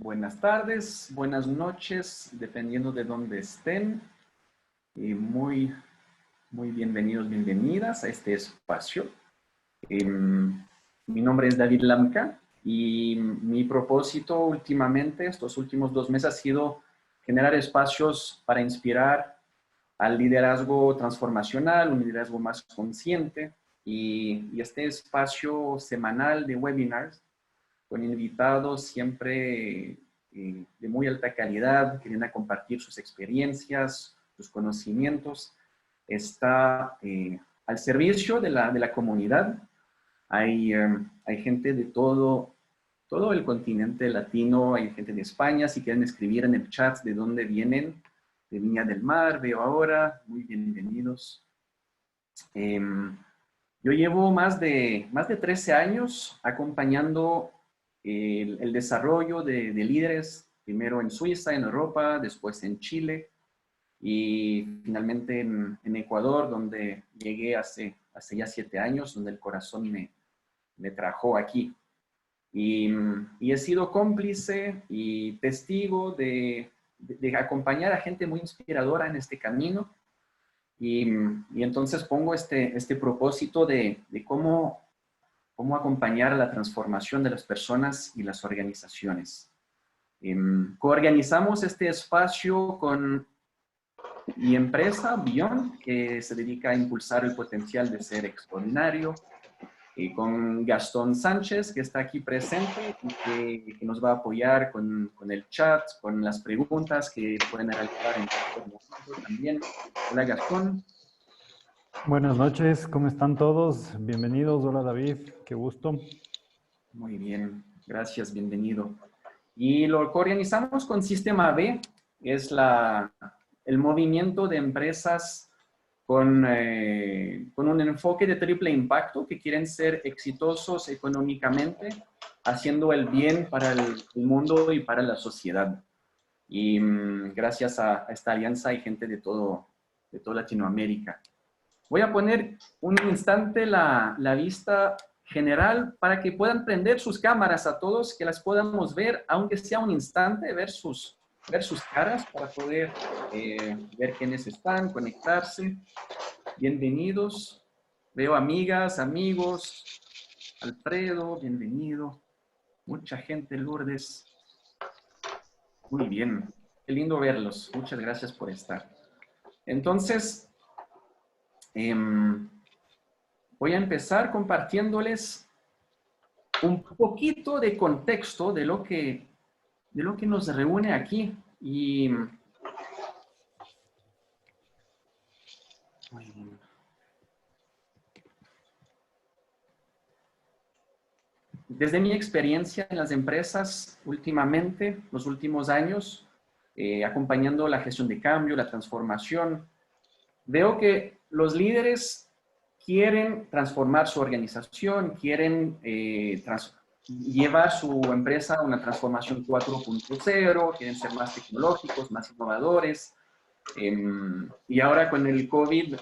Buenas tardes, buenas noches, dependiendo de dónde estén. Muy bienvenidos, bienvenidas a este espacio. Mi nombre es David Lamka y mi propósito últimamente, estos últimos 2 meses, ha sido generar espacios para inspirar al liderazgo transformacional, un liderazgo más consciente y este espacio semanal de webinars con invitados siempre de muy alta calidad, que vienen a compartir sus experiencias, sus conocimientos. Está al servicio de la comunidad. Hay gente de todo el continente latino, hay gente de España. Si quieren escribir en el chat de dónde vienen, de Viña del Mar, veo ahora, muy bienvenidos. Yo llevo más de 13 años acompañando el desarrollo de líderes, primero en Suiza, en Europa, después en Chile y finalmente en Ecuador, donde llegué hace ya 7 años, donde el corazón me trajo aquí. Y he sido cómplice y testigo de acompañar a gente muy inspiradora en este camino. Y entonces pongo este propósito de cómo acompañar la transformación de las personas y las organizaciones. Coorganizamos este espacio con mi empresa, Beyond, que se dedica a impulsar el potencial de ser extraordinario, y con Gastón Sánchez, que está aquí presente y que nos va a apoyar con el chat, con las preguntas que pueden realizar en cualquier momento también. Hola, Gastón. Buenas noches, ¿cómo están todos? Bienvenidos, hola David, qué gusto. Muy bien, gracias, bienvenido. Y lo coorganizamos con Sistema B, es el movimiento de empresas con un enfoque de triple impacto, que quieren ser exitosos económicamente, haciendo el bien para el mundo y para la sociedad. Y gracias a esta alianza hay gente de toda Latinoamérica. Voy a poner un instante la vista general para que puedan prender sus cámaras a todos, que las podamos ver, aunque sea un instante, ver sus caras para poder ver quiénes están, conectarse. Bienvenidos. Veo amigas, amigos. Alfredo, bienvenido. Mucha gente, Lourdes. Muy bien. Qué lindo verlos. Muchas gracias por estar. Entonces, voy a empezar compartiéndoles un poquito de contexto de lo que nos reúne aquí. Y desde mi experiencia en las empresas últimamente, los últimos años, acompañando la gestión de cambio, la transformación, veo que los líderes quieren transformar su organización, quieren llevar su empresa a una transformación 4.0, quieren ser más tecnológicos, más innovadores. Y ahora con el COVID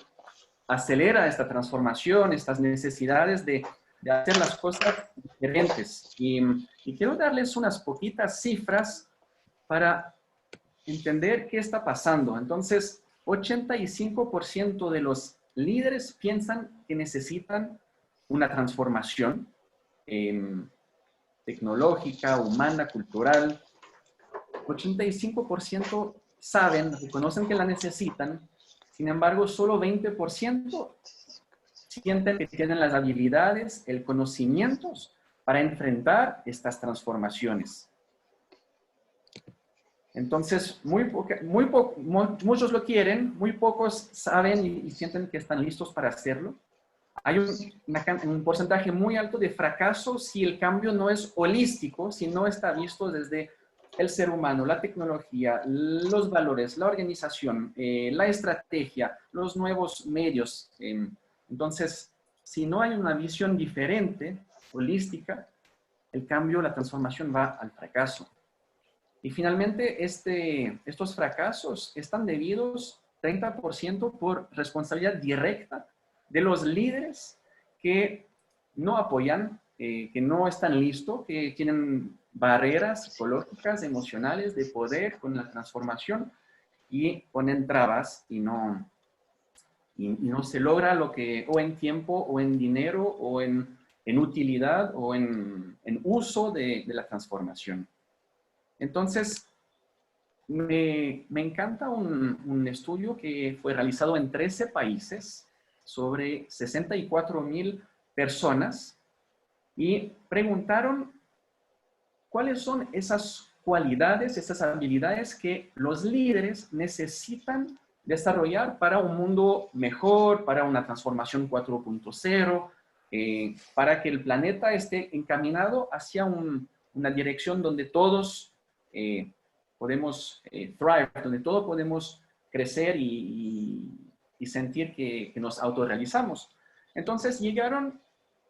acelera esta transformación, estas necesidades de hacer las cosas diferentes. Y quiero darles unas poquitas cifras para entender qué está pasando. Entonces, 85% de los líderes piensan que necesitan una transformación tecnológica, humana, cultural. 85% saben, reconocen que la necesitan. Sin embargo, solo 20% sienten que tienen las habilidades, el conocimiento para enfrentar estas transformaciones. Entonces, muchos lo quieren, muy pocos saben y sienten que están listos para hacerlo. Hay un porcentaje muy alto de fracaso si el cambio no es holístico, si no está visto desde el ser humano, la tecnología, los valores, la organización, la estrategia, los nuevos medios. Entonces, si no hay una visión diferente, holística, el cambio, la transformación va al fracaso. Y finalmente, estos fracasos están debidos 30% por responsabilidad directa de los líderes que no apoyan, que no están listos, que tienen barreras psicológicas, emocionales de poder con la transformación y ponen trabas y no se logra lo que, o en tiempo, o en dinero, o en utilidad, o en uso de la transformación. Entonces, me encanta un estudio que fue realizado en 13 países sobre 64,000 personas y preguntaron cuáles son esas cualidades, esas habilidades que los líderes necesitan desarrollar para un mundo mejor, para una transformación 4.0, para que el planeta esté encaminado hacia una dirección donde todos podemos thrive, donde todos podemos crecer y sentir que nos autorrealizamos. Entonces llegaron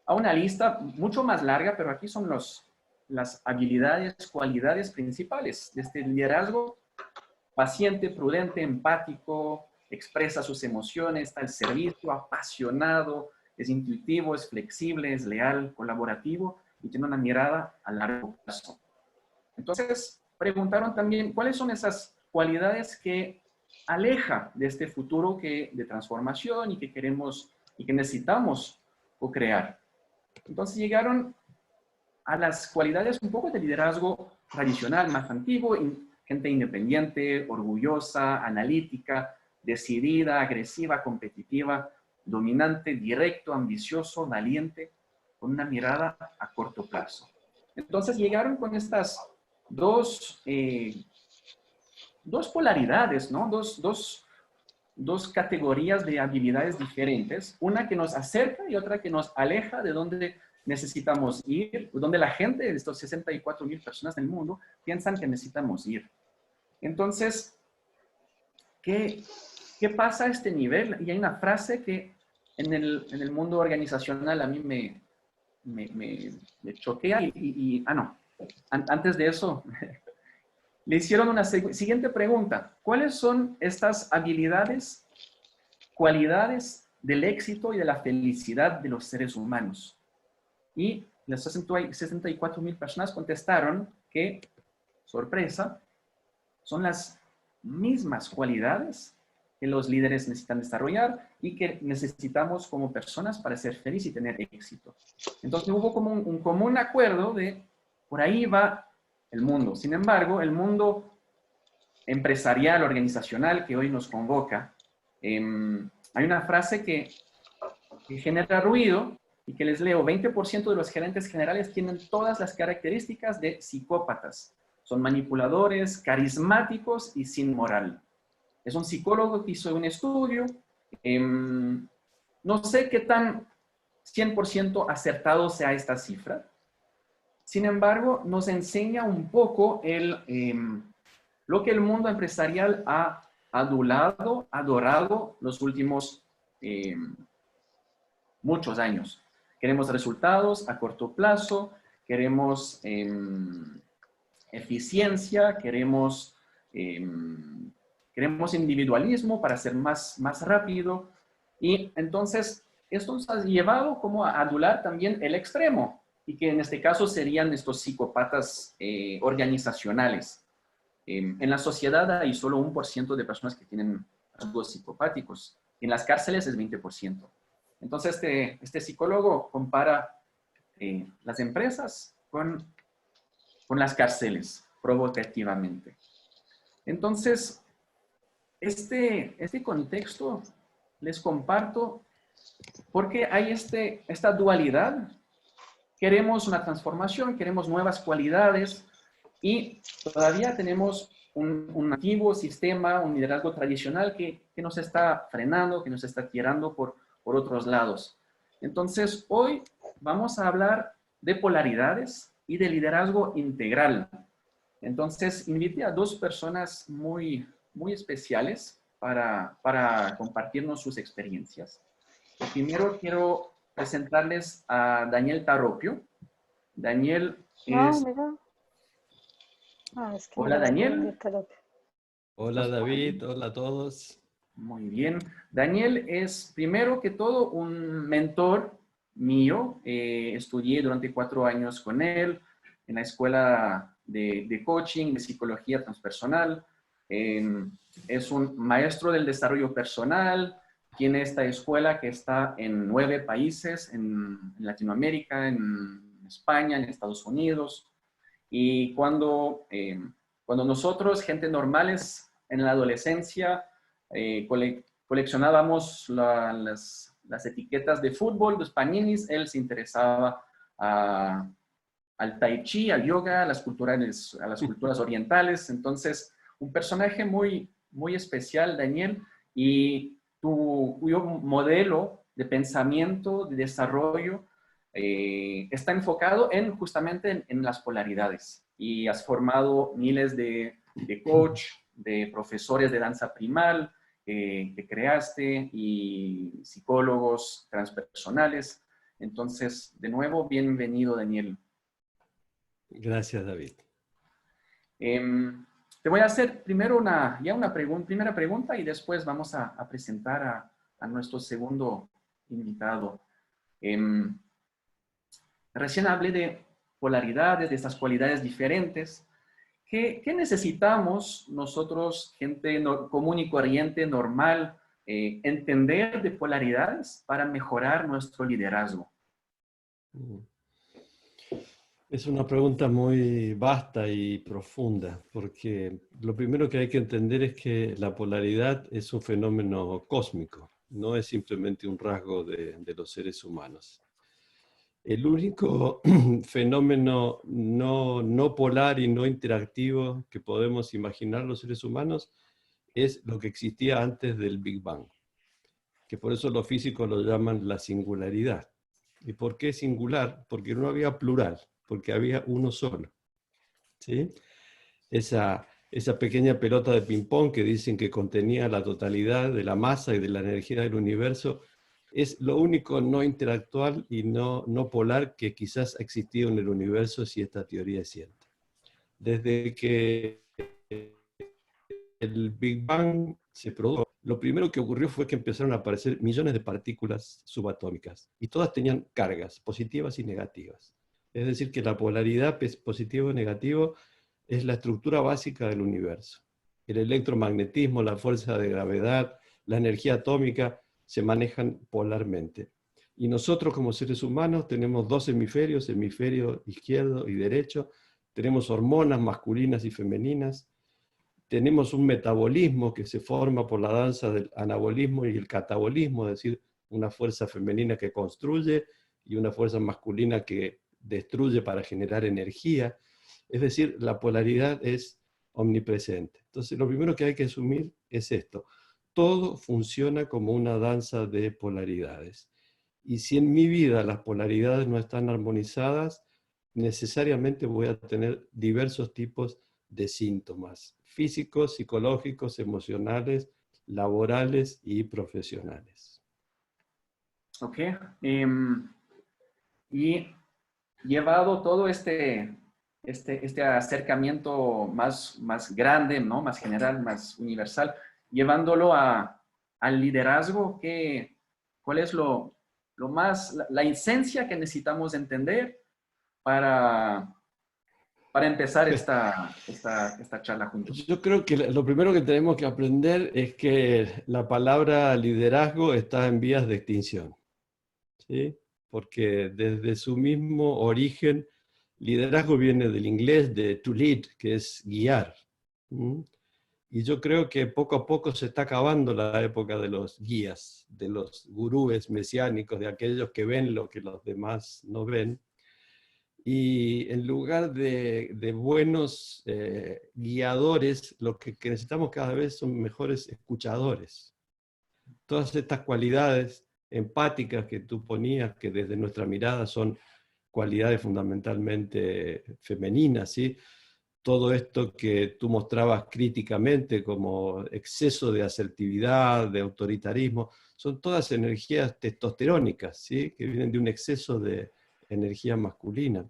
a una lista mucho más larga, pero aquí son las habilidades, cualidades principales de este liderazgo: paciente, prudente, empático, expresa sus emociones, está al servicio, apasionado, es intuitivo, es flexible, es leal, colaborativo y tiene una mirada a largo plazo. Entonces, preguntaron también cuáles son esas cualidades que aleja de este futuro de transformación y que queremos y que necesitamos co-crear. Entonces llegaron a las cualidades un poco de liderazgo tradicional, más antiguo, gente independiente, orgullosa, analítica, decidida, agresiva, competitiva, dominante, directo, ambicioso, valiente, con una mirada a corto plazo. Entonces llegaron con estas dos polaridades, ¿no? Dos categorías de habilidades diferentes, una que nos acerca y otra que nos aleja de donde necesitamos ir, donde la gente de estos 64,000 personas del mundo piensan que necesitamos ir. Entonces, ¿qué pasa a este nivel? Y hay una frase que en el mundo organizacional a mí me choquea antes de eso, le hicieron una siguiente pregunta. ¿Cuáles son estas habilidades, cualidades del éxito y de la felicidad de los seres humanos? Y las 64,000 personas contestaron que, sorpresa, son las mismas cualidades que los líderes necesitan desarrollar y que necesitamos como personas para ser felices y tener éxito. Entonces hubo como un común acuerdo de por ahí va el mundo. Sin embargo, el mundo empresarial, organizacional que hoy nos convoca, hay una frase que genera ruido y que les leo: 20% de los gerentes generales tienen todas las características de psicópatas. Son manipuladores, carismáticos y sin moral. Es un psicólogo que hizo un estudio. No sé qué tan 100% acertado sea esta cifra. Sin embargo, nos enseña un poco lo que el mundo empresarial ha adorado los últimos muchos años. Queremos resultados a corto plazo, queremos eficiencia, queremos individualismo para ser más rápido. Y entonces esto nos ha llevado como a adular también el extremo, y que en este caso serían estos psicópatas organizacionales. En la sociedad hay solo 1% de personas que tienen rasgos psicopáticos. En las cárceles es 20%. Entonces este psicólogo compara las empresas con las cárceles, provocativamente. Entonces, este contexto les comparto porque hay esta dualidad. Queremos una transformación, queremos nuevas cualidades y todavía tenemos un antiguo sistema, un liderazgo tradicional que nos está frenando, que nos está tirando por otros lados. Entonces, hoy vamos a hablar de polaridades y de liderazgo integral. Entonces, invité a dos personas muy especiales para compartirnos sus experiencias. Primero quiero presentarles a Daniel Tarropio. Daniel es... Hola, Daniel. Hola, David. Hola a todos. Muy bien. Daniel es, primero que todo, un mentor mío. Estudié durante 4 años con él. en la escuela de coaching, de psicología transpersonal. Es un maestro del desarrollo personal. Tiene esta escuela que está en 9 países, en Latinoamérica, en España, en Estados Unidos. Y cuando nosotros, gente normales, en la adolescencia, coleccionábamos las etiquetas de fútbol, los paninis, él se interesaba al tai chi, al yoga, a las culturas orientales. Entonces, un personaje muy, muy especial, Daniel, y cuyo modelo de pensamiento, de desarrollo, está enfocado justamente en las polaridades. Y has formado miles de coach, de profesores de danza primal que creaste, y psicólogos transpersonales. Entonces, de nuevo, bienvenido, Daniel. Gracias, David. Te voy a hacer primero una primera pregunta, y después vamos a presentar a nuestro segundo invitado. Recién hablé de polaridades, de estas cualidades diferentes. ¿Qué necesitamos nosotros, gente común y corriente, normal, entender de polaridades para mejorar nuestro liderazgo? Es una pregunta muy vasta y profunda, porque lo primero que hay que entender es que la polaridad es un fenómeno cósmico, no es simplemente un rasgo de los seres humanos. El único fenómeno no polar y no interactivo que podemos imaginar los seres humanos es lo que existía antes del Big Bang, que por eso los físicos lo llaman la singularidad. ¿Y por qué singular? Porque no había plural, porque había uno solo. ¿Sí? Esa pequeña pelota de ping-pong que dicen que contenía la totalidad de la masa y de la energía del universo es lo único no interactual y no polar que quizás ha existido en el universo, si esta teoría es cierta. Desde que el Big Bang se produjo, lo primero que ocurrió fue que empezaron a aparecer millones de partículas subatómicas, y todas tenían cargas positivas y negativas. Es decir, que la polaridad positivo y negativo es la estructura básica del universo. El electromagnetismo, la fuerza de gravedad, la energía atómica se manejan polarmente. Y nosotros como seres humanos tenemos 2 hemisferios, hemisferio izquierdo y derecho, tenemos hormonas masculinas y femeninas, tenemos un metabolismo que se forma por la danza del anabolismo y el catabolismo, es decir, una fuerza femenina que construye y una fuerza masculina que destruye para generar energía. Es decir, la polaridad es omnipresente. Entonces, lo primero que hay que asumir es esto. Todo funciona como una danza de polaridades. Y si en mi vida las polaridades no están armonizadas, necesariamente voy a tener diversos tipos de síntomas físicos, psicológicos, emocionales, laborales y profesionales. Ok. Y llevado todo este acercamiento más grande, ¿no? Más general, más universal, llevándolo al liderazgo, ¿cuál es la esencia que necesitamos entender para empezar esta charla juntos? Yo creo que lo primero que tenemos que aprender es que la palabra liderazgo está en vías de extinción, ¿sí? Porque desde su mismo origen, liderazgo viene del inglés de to lead, que es guiar. Y yo creo que poco a poco se está acabando la época de los guías, de los gurúes mesiánicos, de aquellos que ven lo que los demás no ven. Y en lugar de buenos guiadores, lo que necesitamos cada vez son mejores escuchadores. Todas estas cualidades empáticas que tú ponías, que desde nuestra mirada son cualidades fundamentalmente femeninas, ¿sí? Todo esto que tú mostrabas críticamente como exceso de asertividad, de autoritarismo, son todas energías testosterónicas, ¿sí? Que vienen de un exceso de energía masculina.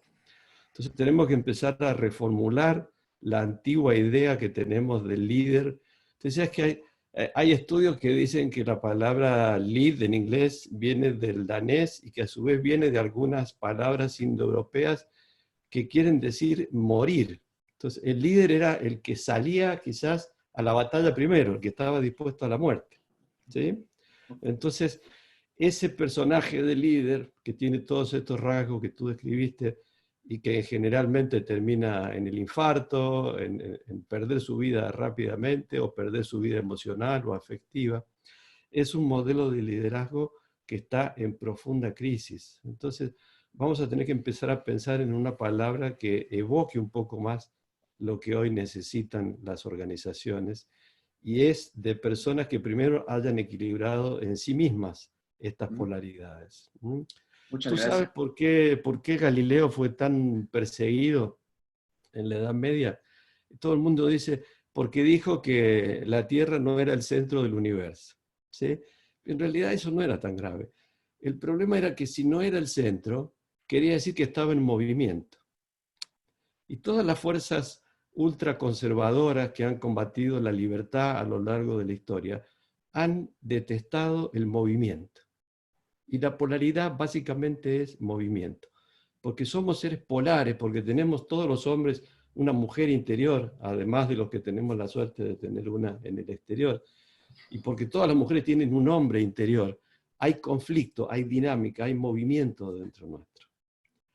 Entonces tenemos que empezar a reformular la antigua idea que tenemos del líder. Decías que hay estudios que dicen que la palabra lead en inglés viene del danés y que a su vez viene de algunas palabras indoeuropeas que quieren decir morir. Entonces, el líder era el que salía quizás a la batalla primero, el que estaba dispuesto a la muerte. ¿Sí? Entonces, ese personaje de líder que tiene todos estos rasgos que tú describiste y que generalmente termina en el infarto, en perder su vida rápidamente o perder su vida emocional o afectiva, es un modelo de liderazgo que está en profunda crisis. Entonces, vamos a tener que empezar a pensar en una palabra que evoque un poco más lo que hoy necesitan las organizaciones, y es de personas que primero hayan equilibrado en sí mismas estas polaridades. Muchas ¿Tú sabes gracias. por qué Galileo fue tan perseguido en la Edad Media? Todo el mundo dice, porque dijo que la Tierra no era el centro del universo. ¿Sí? En realidad eso no era tan grave. El problema era que si no era el centro, quería decir que estaba en movimiento. Y todas las fuerzas ultraconservadoras que han combatido la libertad a lo largo de la historia han detestado el movimiento. Y la polaridad básicamente es movimiento. Porque somos seres polares, porque tenemos todos los hombres una mujer interior, además de los que tenemos la suerte de tener una en el exterior. Y porque todas las mujeres tienen un hombre interior. Hay conflicto, hay dinámica, hay movimiento dentro nuestro.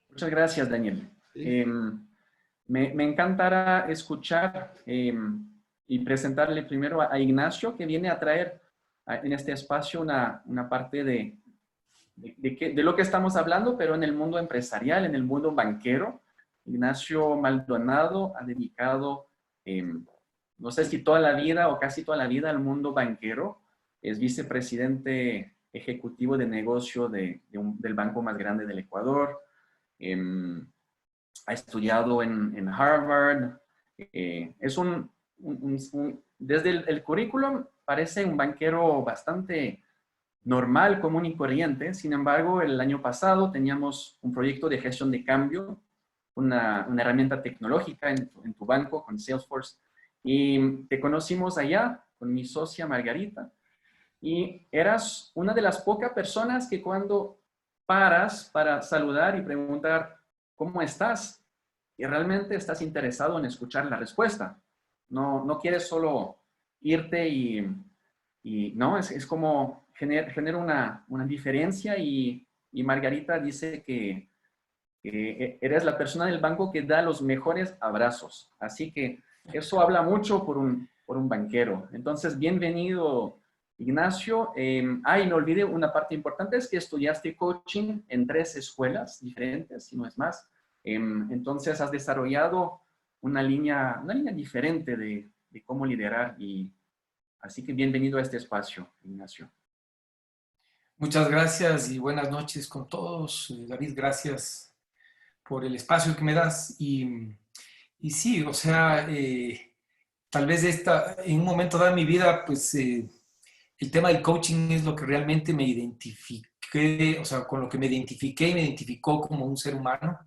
Muchas gracias, Daniel. ¿Sí? Me encantará escuchar y presentarle primero a Ignacio, que viene a traer en este espacio una parte de lo que estamos hablando, pero en el mundo empresarial, en el mundo banquero. Ignacio Maldonado ha dedicado, no sé si toda la vida o casi toda la vida al mundo banquero. Es vicepresidente ejecutivo de negocio del banco más grande del Ecuador. Ha estudiado en Harvard. Es desde el currículum parece un banquero bastante normal, común y corriente. Sin embargo, el año pasado teníamos un proyecto de gestión de cambio, una herramienta tecnológica en tu banco con Salesforce. Y te conocimos allá con mi socia Margarita. Y eras una de las pocas personas que cuando paras para saludar y preguntar cómo estás, y realmente estás interesado en escuchar la respuesta. No quieres solo irte y no, es como genera una diferencia y Margarita dice que eres la persona del banco que da los mejores abrazos. Así que eso habla mucho por un banquero. Entonces, bienvenido, Ignacio. Y me olvidé una parte importante, es que estudiaste coaching en 3 escuelas diferentes, si no es más. Entonces, has desarrollado una línea diferente de cómo liderar. Así que bienvenido a este espacio, Ignacio. Muchas gracias y buenas noches con todos. David, gracias por el espacio que me das. Y sí, o sea, tal vez en un momento dado de mi vida, pues el tema del coaching es lo que realmente me identifiqué, o sea, con lo que me identifiqué y me identificó como un ser humano,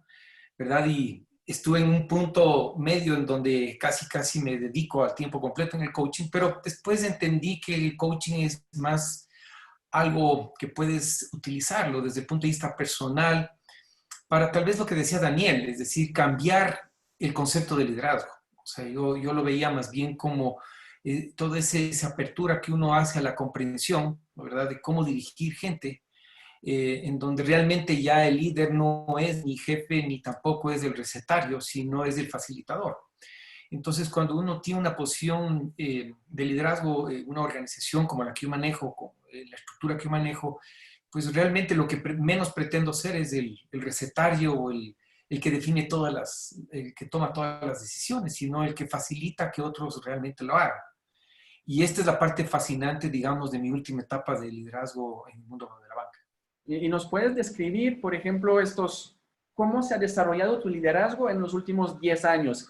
¿verdad? Y estuve en un punto medio en donde casi me dedico al tiempo completo en el coaching, pero después entendí que el coaching es más algo que puedes utilizarlo desde el punto de vista personal para tal vez lo que decía Daniel, es decir, cambiar el concepto de liderazgo. O sea, yo lo veía más bien como toda esa apertura que uno hace a la comprensión, ¿verdad?, de cómo dirigir gente, en donde realmente ya el líder no es ni jefe ni tampoco es el recetario, sino es el facilitador. Entonces, cuando uno tiene una posición de liderazgo, una organización como la que yo manejo, la estructura que yo manejo, pues realmente lo que menos pretendo ser es el recetario o el que define el que toma todas las decisiones, sino el que facilita que otros realmente lo hagan. Y esta es la parte fascinante, digamos, de mi última etapa de liderazgo en el mundo de la banca. ¿Y nos puedes describir, por ejemplo, cómo se ha desarrollado tu liderazgo en los últimos 10 años?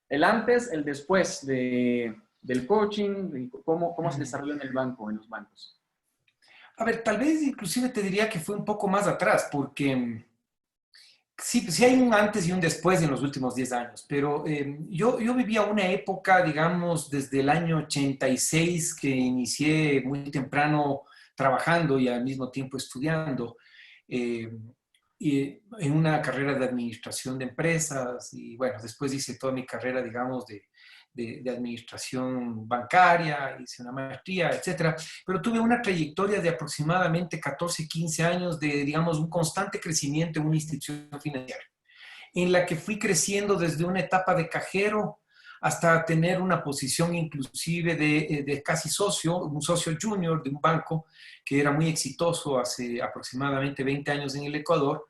El antes, el después del coaching, cómo se desarrolló en el banco, en los bancos. A ver, tal vez inclusive te diría que fue un poco más atrás, porque sí hay un antes y un después en los últimos 10 años, pero yo vivía una época, digamos, desde el año 86, que inicié muy temprano trabajando y al mismo tiempo estudiando, en una carrera de administración de empresas y bueno, después hice toda mi carrera, digamos, de administración bancaria, hice una maestría, etcétera, pero tuve una trayectoria de aproximadamente 14, 15 años de, digamos, un constante crecimiento en una institución financiera, en la que fui creciendo desde una etapa de cajero hasta tener una posición inclusive de casi socio, un socio junior de un banco que era muy exitoso hace aproximadamente 20 años en el Ecuador.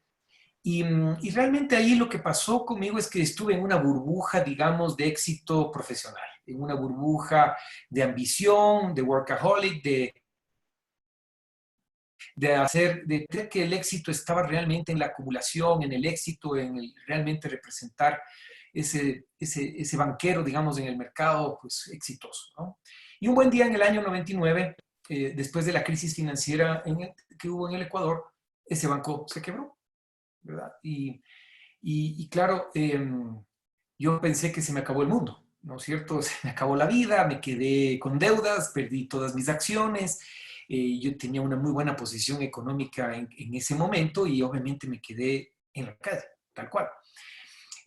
Y realmente ahí lo que pasó conmigo es que estuve en una burbuja, digamos, de éxito profesional, en una burbuja de ambición, de workaholic, de creer que el éxito estaba realmente en la acumulación, en el éxito, en el realmente representar ese banquero, digamos, en el mercado, pues exitoso, ¿no? Y un buen día en el año 99, después de la crisis financiera que hubo en el Ecuador, ese banco se quebró, ¿verdad? Y claro, yo pensé que se me acabó el mundo, ¿no es cierto? Se me acabó la vida, me quedé con deudas, perdí todas mis acciones, yo tenía una muy buena posición económica en ese momento y obviamente me quedé en la calle, tal cual.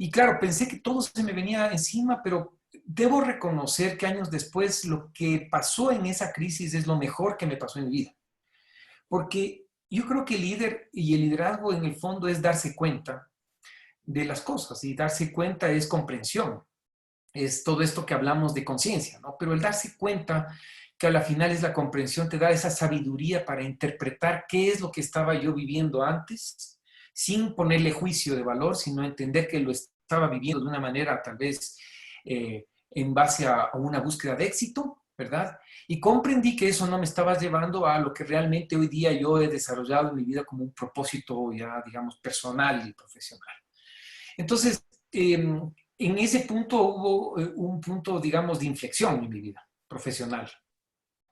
Y claro, pensé que todo se me venía encima, pero debo reconocer que años después lo que pasó en esa crisis es lo mejor que me pasó en mi vida. Porque yo creo que el líder y el liderazgo en el fondo es darse cuenta de las cosas y darse cuenta es comprensión, es todo esto que hablamos de conciencia, ¿no? Pero el darse cuenta que a la final es la comprensión te da esa sabiduría para interpretar qué es lo que estaba yo viviendo antes, sin ponerle juicio de valor, sino entender que lo estaba viviendo de una manera tal vez en base a una búsqueda de éxito, ¿verdad? Y comprendí que eso no me estaba llevando a lo que realmente hoy día yo he desarrollado en mi vida como un propósito ya, digamos, personal y profesional. Entonces, en ese punto hubo un punto, digamos, de inflexión en mi vida profesional.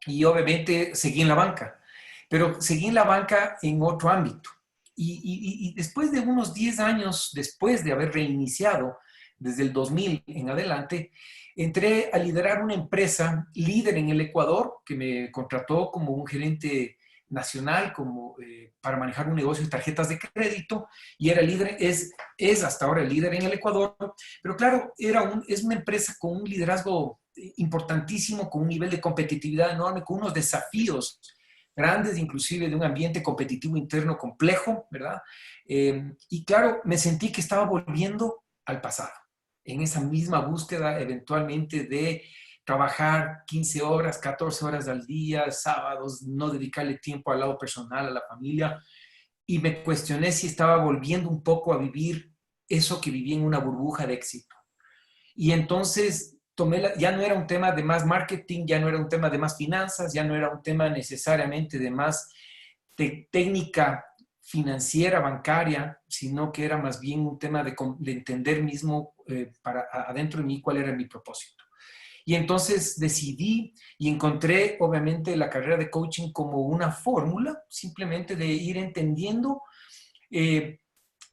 Y obviamente seguí en la banca, pero seguí en la banca en otro ámbito. Y después de unos 10 años, después de haber reiniciado desde el 2000 en adelante, entré a liderar una empresa líder en el Ecuador que me contrató como un gerente nacional para manejar un negocio de tarjetas de crédito y era líder, es hasta ahora el líder en el Ecuador, pero claro, es una empresa con un liderazgo importantísimo, con un nivel de competitividad enorme, con unos desafíos grandes, inclusive de un ambiente competitivo interno complejo, ¿verdad? Y claro, me sentí que estaba volviendo al pasado, en esa misma búsqueda eventualmente de trabajar 15 horas, 14 horas al día, sábados, no dedicarle tiempo al lado personal, a la familia, y me cuestioné si estaba volviendo un poco a vivir eso que viví en una burbuja de éxito. Y entonces ya no era un tema de más marketing, ya no era un tema de más finanzas, ya no era un tema necesariamente de más técnica financiera, bancaria, sino que era más bien un tema de entender mismo para adentro de mí cuál era mi propósito. Y entonces decidí y encontré obviamente la carrera de coaching como una fórmula simplemente de ir entendiendo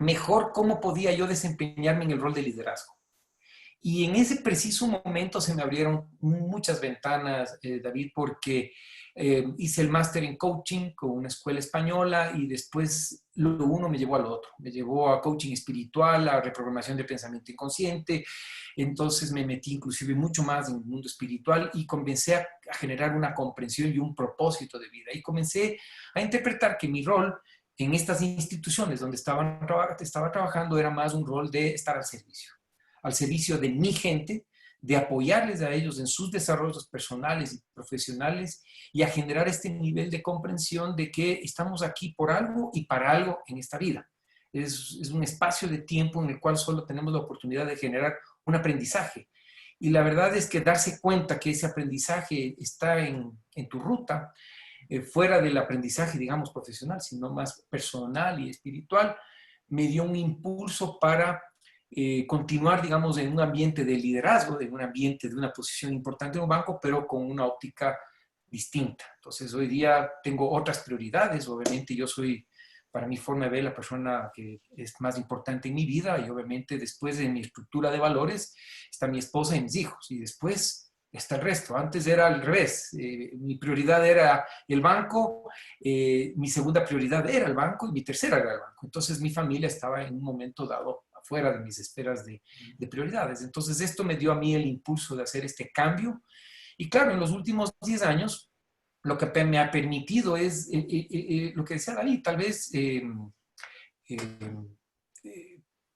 mejor cómo podía yo desempeñarme en el rol de liderazgo. Y en ese preciso momento se me abrieron muchas ventanas, David, porque hice el máster en coaching con una escuela española y después lo uno me llevó al otro. Me llevó a coaching espiritual, a reprogramación de pensamiento inconsciente. Entonces me metí inclusive mucho más en el mundo espiritual y comencé a generar una comprensión y un propósito de vida. Y comencé a interpretar que mi rol en estas instituciones donde estaba trabajando era más un rol de estar al servicio de mi gente, de apoyarles a ellos en sus desarrollos personales y profesionales y a generar este nivel de comprensión de que estamos aquí por algo y para algo en esta vida. Es un espacio de tiempo en el cual solo tenemos la oportunidad de generar un aprendizaje. Y la verdad es que darse cuenta que ese aprendizaje está en tu ruta, fuera del aprendizaje, digamos, profesional, sino más personal y espiritual, me dio un impulso para continuar, digamos, en un ambiente de liderazgo, en un ambiente de una posición importante en un banco, pero con una óptica distinta. Entonces, hoy día tengo otras prioridades. Obviamente, yo soy, para mi forma de ver, la persona que es más importante en mi vida y obviamente después de mi estructura de valores está mi esposa y mis hijos. Y después está el resto. Antes era al revés. Mi prioridad era el banco, mi segunda prioridad era el banco y mi tercera era el banco. Entonces mi familia estaba en un momento dado afuera de mis esferas de prioridades. Entonces esto me dio a mí el impulso de hacer este cambio. Y claro, en los últimos 10 años, lo que me ha permitido es lo que decía David, tal vez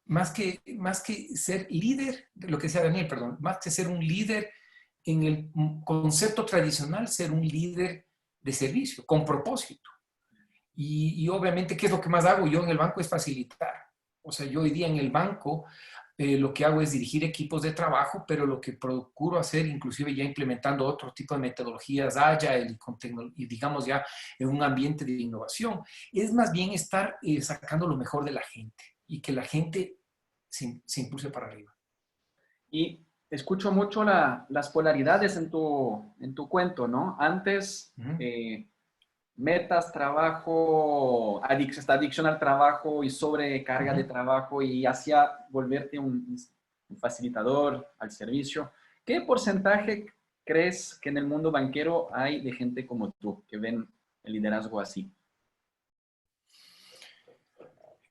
más que ser líder, lo que decía Daniel, perdón, más que ser un líder en el concepto tradicional, ser un líder de servicio, con propósito. Y obviamente, ¿qué es lo que más hago yo en el banco? Es facilitar. O sea, yo hoy día en el banco lo que hago es dirigir equipos de trabajo, pero lo que procuro hacer, inclusive ya implementando otro tipo de metodologías Agile y digamos ya en un ambiente de innovación, es más bien estar sacando lo mejor de la gente y que la gente se impulse para arriba. Y escucho mucho las polaridades en tu cuento, ¿no? Antes, metas, trabajo, esta adicción al trabajo y sobrecarga de trabajo y hacia volverte un facilitador al servicio. ¿Qué porcentaje crees que en el mundo banquero hay de gente como tú que ven el liderazgo así?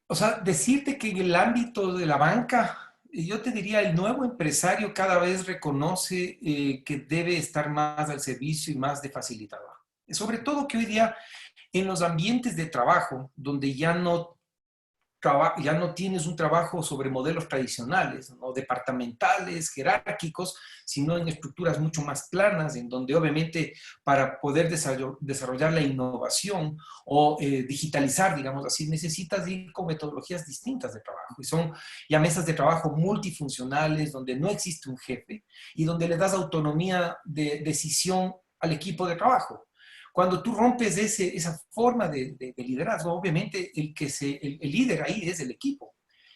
O sea, decirte que en el ámbito de la banca, yo te diría, el nuevo empresario cada vez reconoce que debe estar más al servicio y más de facilitador. Sobre todo que hoy día en los ambientes de trabajo, donde ya no tienes un trabajo sobre modelos tradicionales, ¿no? Departamentales, jerárquicos, sino en estructuras mucho más planas, en donde obviamente para poder desarrollar la innovación o digitalizar, digamos así, necesitas ir con metodologías distintas de trabajo. Y son ya mesas de trabajo multifuncionales, donde no existe un jefe y donde le das autonomía de decisión al equipo de trabajo. Cuando tú rompes esa forma de liderazgo, obviamente el líder ahí es el equipo.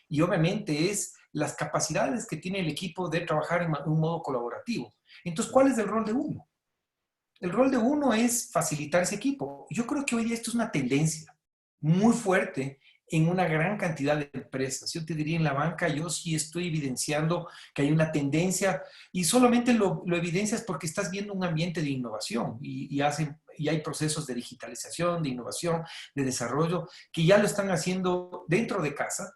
Y obviamente es las capacidades que tiene el equipo de trabajar en un modo colaborativo. Entonces, ¿cuál es el rol de uno? El rol de uno es facilitar ese equipo. Yo creo que hoy día esto es una tendencia muy fuerte en una gran cantidad de empresas. Yo te diría en la banca, yo sí estoy evidenciando que hay una tendencia y solamente lo evidencias porque estás viendo un ambiente de innovación y hay procesos de digitalización, de innovación, de desarrollo que ya lo están haciendo dentro de casa.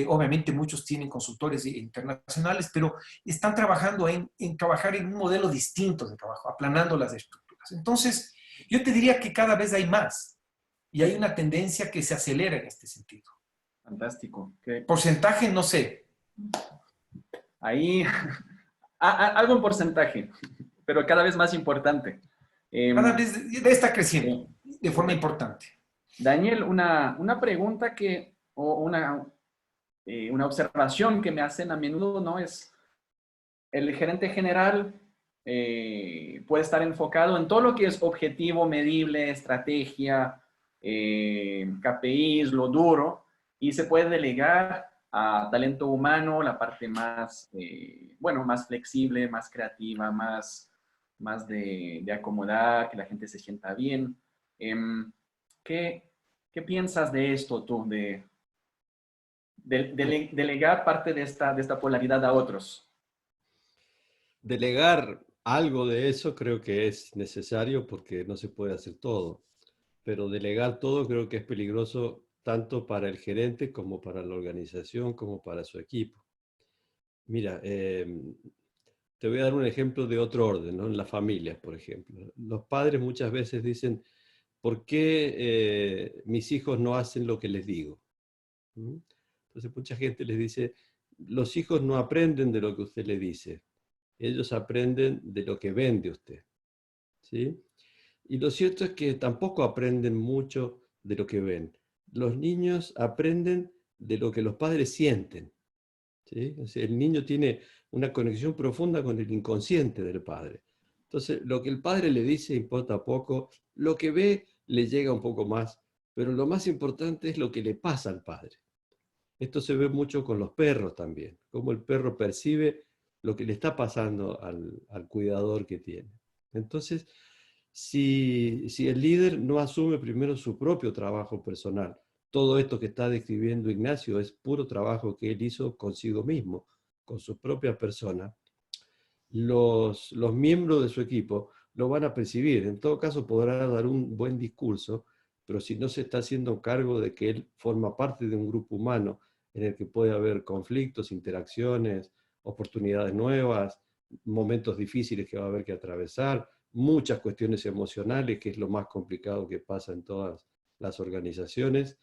Obviamente muchos tienen consultores internacionales, pero están trabajando en trabajar en un modelo distinto de trabajo, aplanando las estructuras. Entonces, yo te diría que cada vez hay más. Y hay una tendencia que se acelera en este sentido. Fantástico. ¿Qué? Porcentaje, no sé. Ahí, algo en porcentaje, pero cada vez más importante. Cada vez está creciendo de forma importante. Daniel, una pregunta o una observación que me hacen a menudo, ¿no? Es, el gerente general puede estar enfocado en todo lo que es objetivo, medible, estrategia, KPIs, lo duro, y se puede delegar a talento humano, la parte más, más flexible, más creativa, más de acomodar, que la gente se sienta bien. ¿Qué piensas de esto tú, de delegar parte de esta polaridad a otros? Delegar algo de eso creo que es necesario porque no se puede hacer todo, pero delegar todo creo que es peligroso tanto para el gerente como para la organización, como para su equipo. Mira, te voy a dar un ejemplo de otro orden, ¿no? En las familias, por ejemplo. Los padres muchas veces dicen, ¿por qué mis hijos no hacen lo que les digo? ¿Mm? Entonces mucha gente les dice, los hijos no aprenden de lo que usted le dice, ellos aprenden de lo que ven de usted. ¿Sí? Y lo cierto es que tampoco aprenden mucho de lo que ven. Los niños aprenden de lo que los padres sienten. ¿Sí? O sea, el niño tiene una conexión profunda con el inconsciente del padre. Entonces, lo que el padre le dice importa poco, lo que ve le llega un poco más, pero lo más importante es lo que le pasa al padre. Esto se ve mucho con los perros también, cómo el perro percibe lo que le está pasando al cuidador que tiene. Entonces, si el líder no asume primero su propio trabajo personal, todo esto que está describiendo Ignacio es puro trabajo que él hizo consigo mismo, con su propia persona, los miembros de su equipo lo van a percibir. En todo caso, podrá dar un buen discurso, pero si no se está haciendo cargo de que él forma parte de un grupo humano en el que puede haber conflictos, interacciones, oportunidades nuevas, momentos difíciles que va a haber que atravesar, muchas cuestiones emocionales, que es lo más complicado que pasa en todas las organizaciones,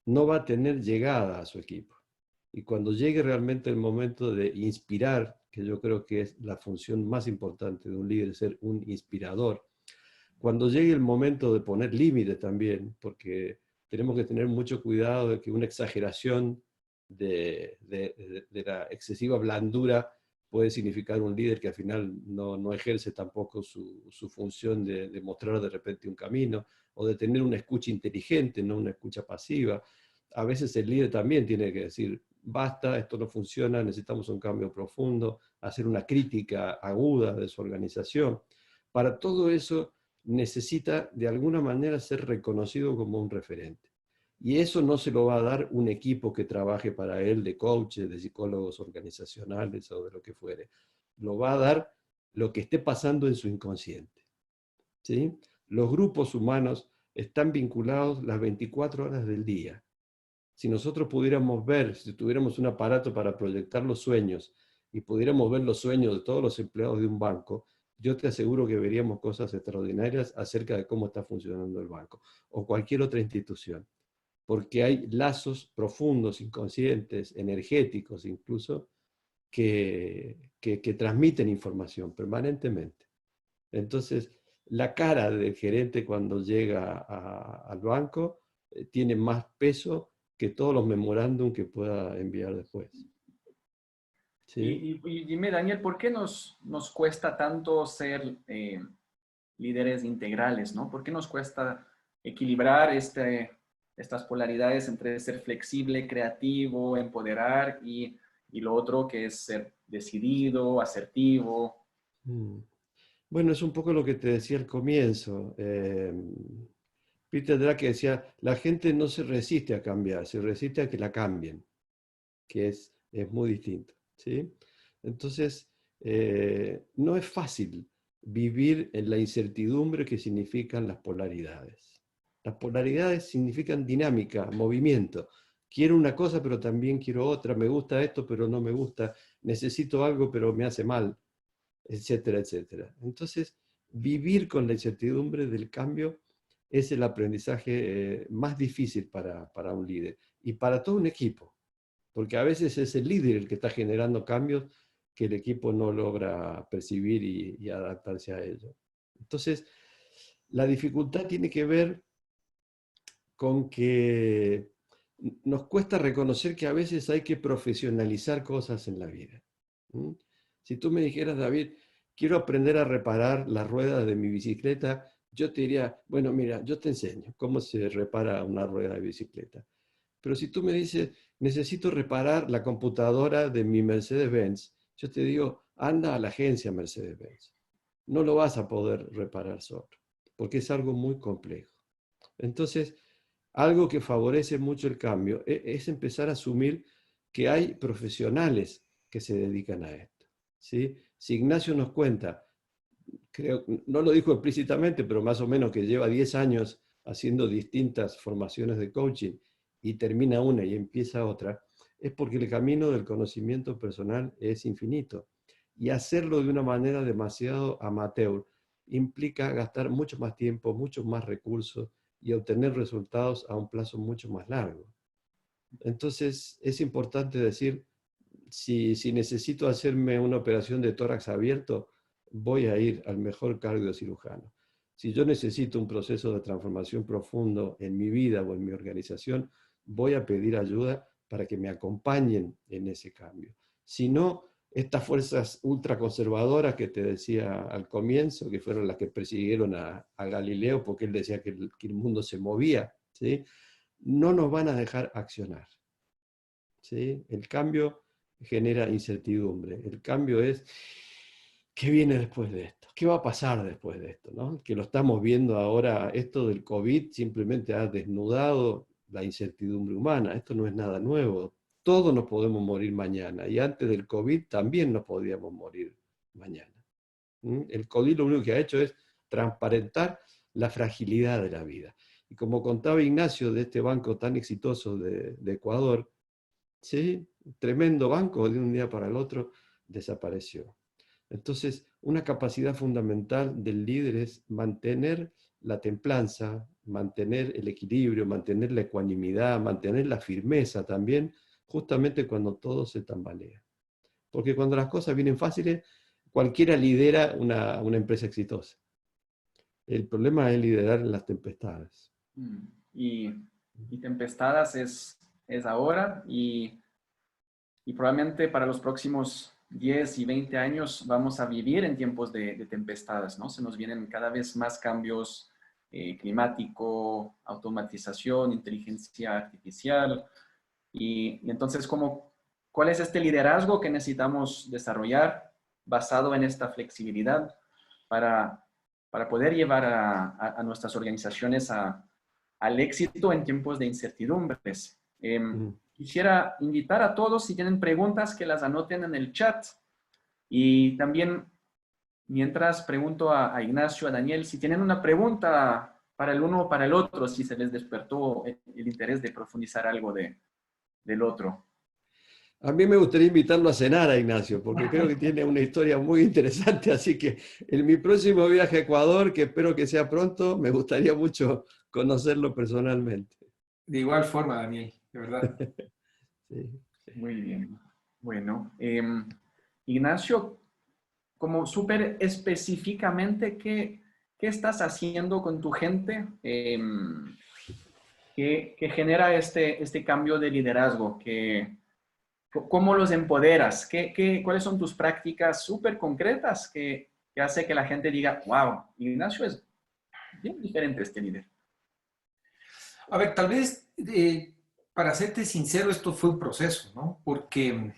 no va a tener llegada a su equipo. Y cuando llegue realmente el momento de inspirar, que yo creo que es la función más importante de un líder, ser un inspirador, cuando llegue el momento de poner límites también, porque tenemos que tener mucho cuidado de que una exageración de la excesiva blandura puede significar un líder que al final no ejerce tampoco su función de mostrar de repente un camino, o de tener una escucha inteligente, no una escucha pasiva. A veces el líder también tiene que decir, basta, esto no funciona, necesitamos un cambio profundo, hacer una crítica aguda de su organización. Para todo eso necesita de alguna manera ser reconocido como un referente. Y eso no se lo va a dar un equipo que trabaje para él de coaches, de psicólogos organizacionales o de lo que fuere. Lo va a dar lo que esté pasando en su inconsciente. ¿Sí? Los grupos humanos están vinculados las 24 horas del día. Si nosotros pudiéramos ver, si tuviéramos un aparato para proyectar los sueños y pudiéramos ver los sueños de todos los empleados de un banco, yo te aseguro que veríamos cosas extraordinarias acerca de cómo está funcionando el banco o cualquier otra institución. Porque hay lazos profundos, inconscientes, energéticos incluso, que transmiten información permanentemente. Entonces, la cara del gerente cuando llega al banco tiene más peso que todos los memorándum que pueda enviar después. ¿Sí? Y dime, Daniel, ¿por qué nos cuesta tanto ser líderes integrales, ¿no? ¿Por qué nos cuesta equilibrar estas polaridades entre ser flexible, creativo, empoderar y lo otro que es ser decidido, asertivo? Bueno, es un poco lo que te decía al comienzo. Peter Drucker decía, la gente no se resiste a cambiar, se resiste a que la cambien, que es muy distinto. ¿Sí? Entonces, no es fácil vivir en la incertidumbre que significan las polaridades. Las polaridades significan dinámica, movimiento. Quiero una cosa, pero también quiero otra. Me gusta esto, pero no me gusta. Necesito algo, pero me hace mal, etcétera, etcétera. Entonces, vivir con la incertidumbre del cambio es el aprendizaje más difícil para un líder y para todo un equipo. Porque a veces es el líder el que está generando cambios que el equipo no logra percibir y adaptarse a ellos. Entonces, la dificultad tiene que ver con que nos cuesta reconocer que a veces hay que profesionalizar cosas en la vida. Si tú me dijeras, David, quiero aprender a reparar las ruedas de mi bicicleta, yo te diría, bueno, mira, yo te enseño cómo se repara una rueda de bicicleta. Pero si tú me dices, necesito reparar la computadora de mi Mercedes-Benz, yo te digo, anda a la agencia Mercedes-Benz. No lo vas a poder reparar solo, porque es algo muy complejo. Entonces, algo que favorece mucho el cambio es empezar a asumir que hay profesionales que se dedican a esto. ¿Sí? Si Ignacio nos cuenta, creo, no lo dijo explícitamente, pero más o menos que lleva 10 años haciendo distintas formaciones de coaching y termina una y empieza otra, es porque el camino del conocimiento personal es infinito. Y hacerlo de una manera demasiado amateur implica gastar mucho más tiempo, muchos más recursos y obtener resultados a un plazo mucho más largo. Entonces, es importante decir, si necesito hacerme una operación de tórax abierto, voy a ir al mejor cardiocirujano. Si yo necesito un proceso de transformación profundo en mi vida o en mi organización, voy a pedir ayuda para que me acompañen en ese cambio. Si no, estas fuerzas ultraconservadoras que te decía al comienzo, que fueron las que persiguieron a Galileo porque él decía que el mundo se movía, ¿sí? No nos van a dejar accionar. ¿Sí? El cambio genera incertidumbre. El cambio es, ¿qué viene después de esto? ¿Qué va a pasar después de esto? ¿No? Que lo estamos viendo ahora, esto del COVID simplemente ha desnudado la incertidumbre humana. Esto no es nada nuevo. Todos nos podemos morir mañana y antes del COVID también nos podíamos morir mañana. El COVID lo único que ha hecho es transparentar la fragilidad de la vida. Y como contaba Ignacio de este banco tan exitoso de Ecuador, ¿sí? Tremendo banco, de un día para el otro desapareció. Entonces, una capacidad fundamental del líder es mantener la templanza, mantener el equilibrio, mantener la ecuanimidad, mantener la firmeza también, justamente cuando todo se tambalea. Porque cuando las cosas vienen fáciles, cualquiera lidera una empresa exitosa. El problema es liderar en las tempestades. Y tempestades es ahora y probablemente para los próximos 10 y 20 años vamos a vivir en tiempos de tempestades, ¿no? Se nos vienen cada vez más cambios climático, automatización, inteligencia artificial. Y entonces, ¿cuál es este liderazgo que necesitamos desarrollar basado en esta flexibilidad para poder llevar a nuestras organizaciones al éxito en tiempos de incertidumbres? Quisiera invitar a todos, si tienen preguntas, que las anoten en el chat. Y también, mientras pregunto a Ignacio, a Daniel, si tienen una pregunta para el uno o para el otro, si se les despertó el interés de profundizar algo del otro. A mí me gustaría invitarlo a cenar a Ignacio, porque creo que tiene una historia muy interesante, así que en mi próximo viaje a Ecuador, que espero que sea pronto, me gustaría mucho conocerlo personalmente. De igual forma, Daniel, de verdad. Sí. Muy bien. Bueno, Ignacio, como súper específicamente, ¿qué estás haciendo con tu gente que genera este cambio de liderazgo? ¿Cómo los empoderas? ¿Cuáles son tus prácticas súper concretas que hace que la gente diga, wow, Ignacio es bien diferente este líder? A ver, tal vez, para serte sincero, esto fue un proceso, ¿no? Porque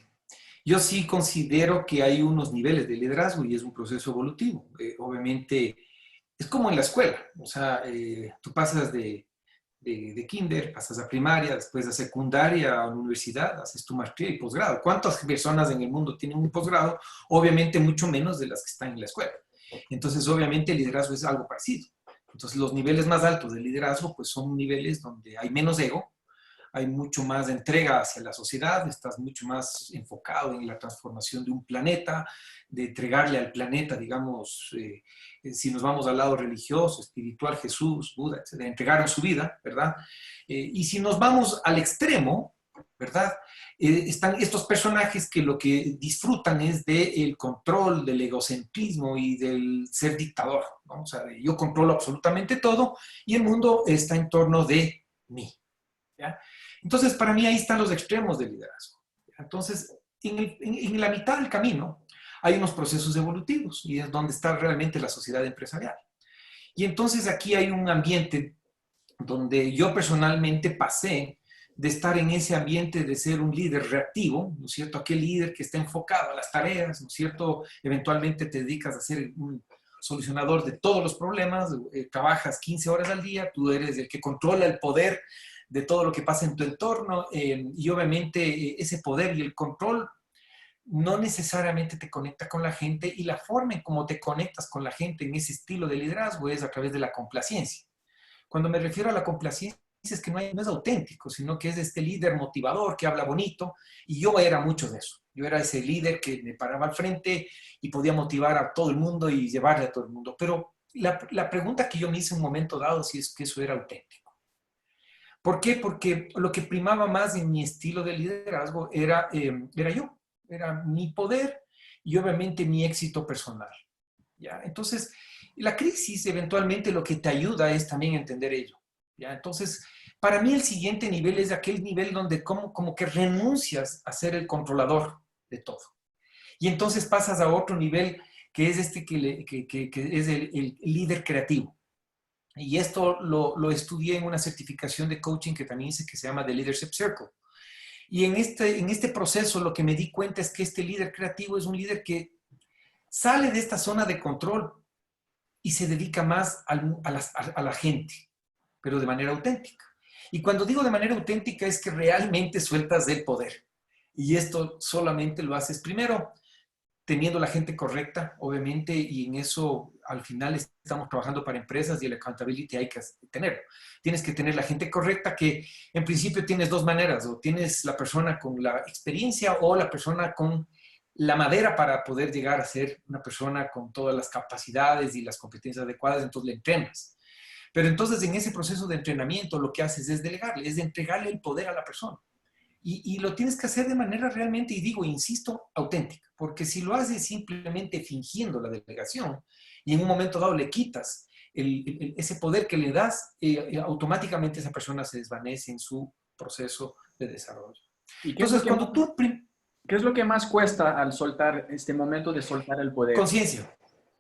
yo sí considero que hay unos niveles de liderazgo y es un proceso evolutivo. Obviamente, es como en la escuela, o sea, tú pasas de kinder, pasas a primaria, después a secundaria, a la universidad, haces tu maestría y posgrado. ¿Cuántas personas en el mundo tienen un posgrado? Obviamente mucho menos de las que están en la escuela. Entonces, obviamente, el liderazgo es algo parecido. Entonces, los niveles más altos del liderazgo, pues son niveles donde hay menos ego, hay mucho más entrega hacia la sociedad, estás mucho más enfocado en la transformación de un planeta, de entregarle al planeta, digamos, si nos vamos al lado religioso, espiritual, Jesús, Buda, etc., entregaron su vida, ¿verdad? Y si nos vamos al extremo, ¿verdad? Están estos personajes que lo que disfrutan es del control, del egocentrismo y del ser dictador, ¿no? O sea, yo controlo absolutamente todo y el mundo está en torno de mí, ¿ya? Entonces, para mí ahí están los extremos del liderazgo. Entonces, en la mitad del camino hay unos procesos evolutivos y es donde está realmente la sociedad empresarial. Y entonces aquí hay un ambiente donde yo personalmente pasé de estar en ese ambiente de ser un líder reactivo, ¿no es cierto? Aquel líder que está enfocado a las tareas, ¿no es cierto? Eventualmente te dedicas a ser un solucionador de todos los problemas, trabajas 15 horas al día, tú eres el que controla el poder de todo lo que pasa en tu entorno y obviamente ese poder y el control no necesariamente te conecta con la gente y la forma en cómo te conectas con la gente en ese estilo de liderazgo es a través de la complacencia. Cuando me refiero a la complacencia es que no es auténtico, sino que es este líder motivador que habla bonito y yo era mucho de eso. Yo era ese líder que me paraba al frente y podía motivar a todo el mundo y llevarle a todo el mundo. Pero la pregunta que yo me hice en un momento dado si es que eso era auténtico. ¿Por qué? Porque lo que primaba más en mi estilo de liderazgo era yo, era mi poder y obviamente mi éxito personal. ¿Ya? Entonces, la crisis eventualmente lo que te ayuda es también entender ello. ¿Ya? Entonces, para mí el siguiente nivel es aquel nivel donde como que renuncias a ser el controlador de todo. Y entonces pasas a otro nivel que es que es el líder creativo. Y esto lo estudié en una certificación de coaching que también hice que se llama The Leadership Circle. Y en este proceso lo que me di cuenta es que este líder creativo es un líder que sale de esta zona de control y se dedica más a la gente, pero de manera auténtica. Y cuando digo de manera auténtica es que realmente sueltas el poder. Y esto solamente lo haces primero teniendo la gente correcta, obviamente, y en eso al final estamos trabajando para empresas y el accountability hay que tenerlo. Tienes que tener la gente correcta, que en principio tienes dos maneras, o tienes la persona con la experiencia o la persona con la madera para poder llegar a ser una persona con todas las capacidades y las competencias adecuadas, entonces le entrenas. Pero entonces en ese proceso de entrenamiento lo que haces es delegarle, es entregarle el poder a la persona. Y lo tienes que hacer de manera realmente, y digo, insisto, auténtica, porque si lo haces simplemente fingiendo la delegación y en un momento dado le quitas ese poder que le das, automáticamente esa persona se desvanece en su proceso de desarrollo. ¿Y Entonces, cuando tú... ¿Qué es lo que más cuesta al soltar este momento de soltar el poder? Conciencia,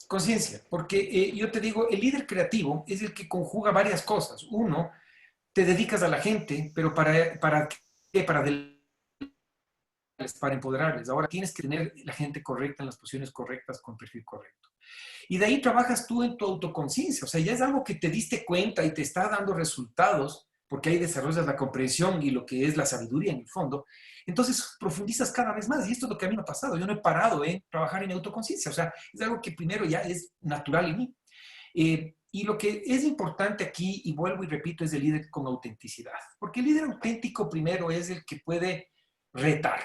conciencia, porque yo te digo, el líder creativo es el que conjuga varias cosas. Uno, te dedicas a la gente, pero ¿para qué? Para empoderarles. Ahora tienes que tener la gente correcta en las posiciones correctas con perfil correcto. Y de ahí trabajas tú en tu autoconciencia. O sea, ya es algo que te diste cuenta y te está dando resultados, porque ahí desarrollas la comprensión y lo que es la sabiduría en el fondo. Entonces profundizas cada vez más. Y esto es lo que a mí me ha pasado. Yo no he parado en trabajar en autoconciencia. O sea, es algo que primero ya es natural en mí. Y lo que es importante aquí, y vuelvo y repito, es el líder con autenticidad. Porque el líder auténtico primero es el que puede retar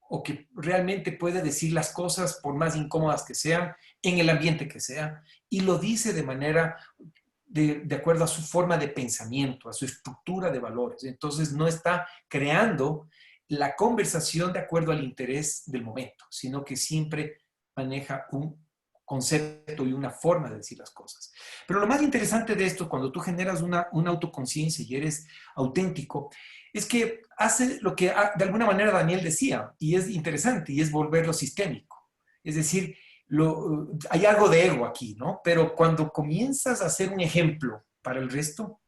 o que realmente puede decir las cosas por más incómodas que sean, en el ambiente que sea, y lo dice de manera de acuerdo a su forma de pensamiento, a su estructura de valores. Entonces no está creando la conversación de acuerdo al interés del momento, sino que siempre maneja un concepto y una forma de decir las cosas. Pero lo más interesante de esto, cuando tú generas una autoconciencia y eres auténtico, es que hace lo que de alguna manera Daniel decía, y es interesante, y es volverlo sistémico. Es decir, hay algo de ego aquí, ¿no? Pero cuando comienzas a ser un ejemplo para el resto,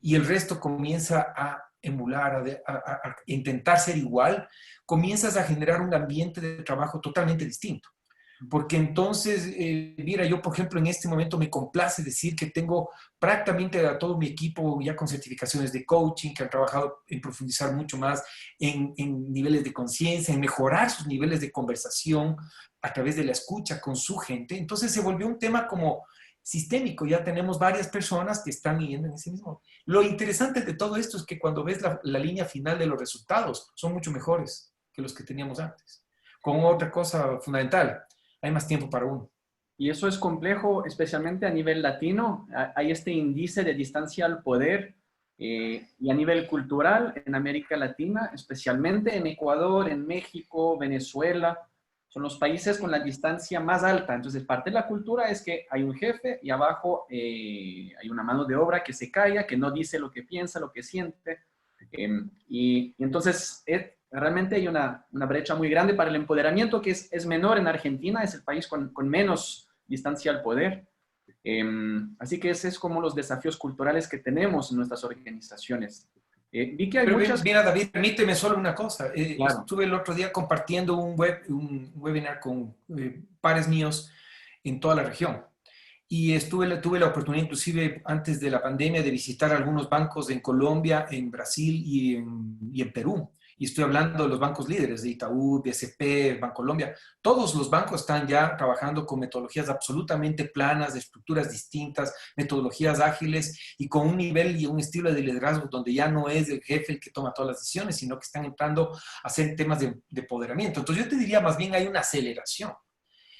y el resto comienza a emular, a intentar ser igual, comienzas a generar un ambiente de trabajo totalmente distinto. Porque entonces, mira, yo por ejemplo en este momento me complace decir que tengo prácticamente a todo mi equipo ya con certificaciones de coaching, que han trabajado en profundizar mucho más en niveles de conciencia, en mejorar sus niveles de conversación a través de la escucha con su gente. Entonces se volvió un tema como sistémico, ya tenemos varias personas que están yendo en ese mismo. Lo interesante de todo esto es que cuando ves la línea final de los resultados, son mucho mejores que los que teníamos antes. Con otra cosa fundamental, hay más tiempo para uno. Y eso es complejo, especialmente a nivel latino. Hay este índice de distancia al poder y a nivel cultural en América Latina, especialmente en Ecuador, en México, Venezuela, son los países con la distancia más alta. Entonces, parte de la cultura es que hay un jefe y abajo hay una mano de obra que se calla, que no dice lo que piensa, lo que siente. Y entonces, realmente hay una brecha muy grande para el empoderamiento, que es menor en Argentina, es el país con menos distancia al poder. Así que ese es como los desafíos culturales que tenemos en nuestras organizaciones. Vi que hay Pero muchas... mira, David, permíteme solo una cosa. Claro. Estuve el otro día compartiendo un webinar con pares míos en toda la región. Y tuve la oportunidad, inclusive antes de la pandemia, de visitar algunos bancos en Colombia, en Brasil y en Perú. Y estoy hablando de los bancos líderes de Itaú, BCP, Bancolombia. Todos los bancos están ya trabajando con metodologías absolutamente planas, de estructuras distintas, metodologías ágiles y con un nivel y un estilo de liderazgo donde ya no es el jefe el que toma todas las decisiones, sino que están entrando a hacer temas de empoderamiento. Entonces yo te diría más bien hay una aceleración.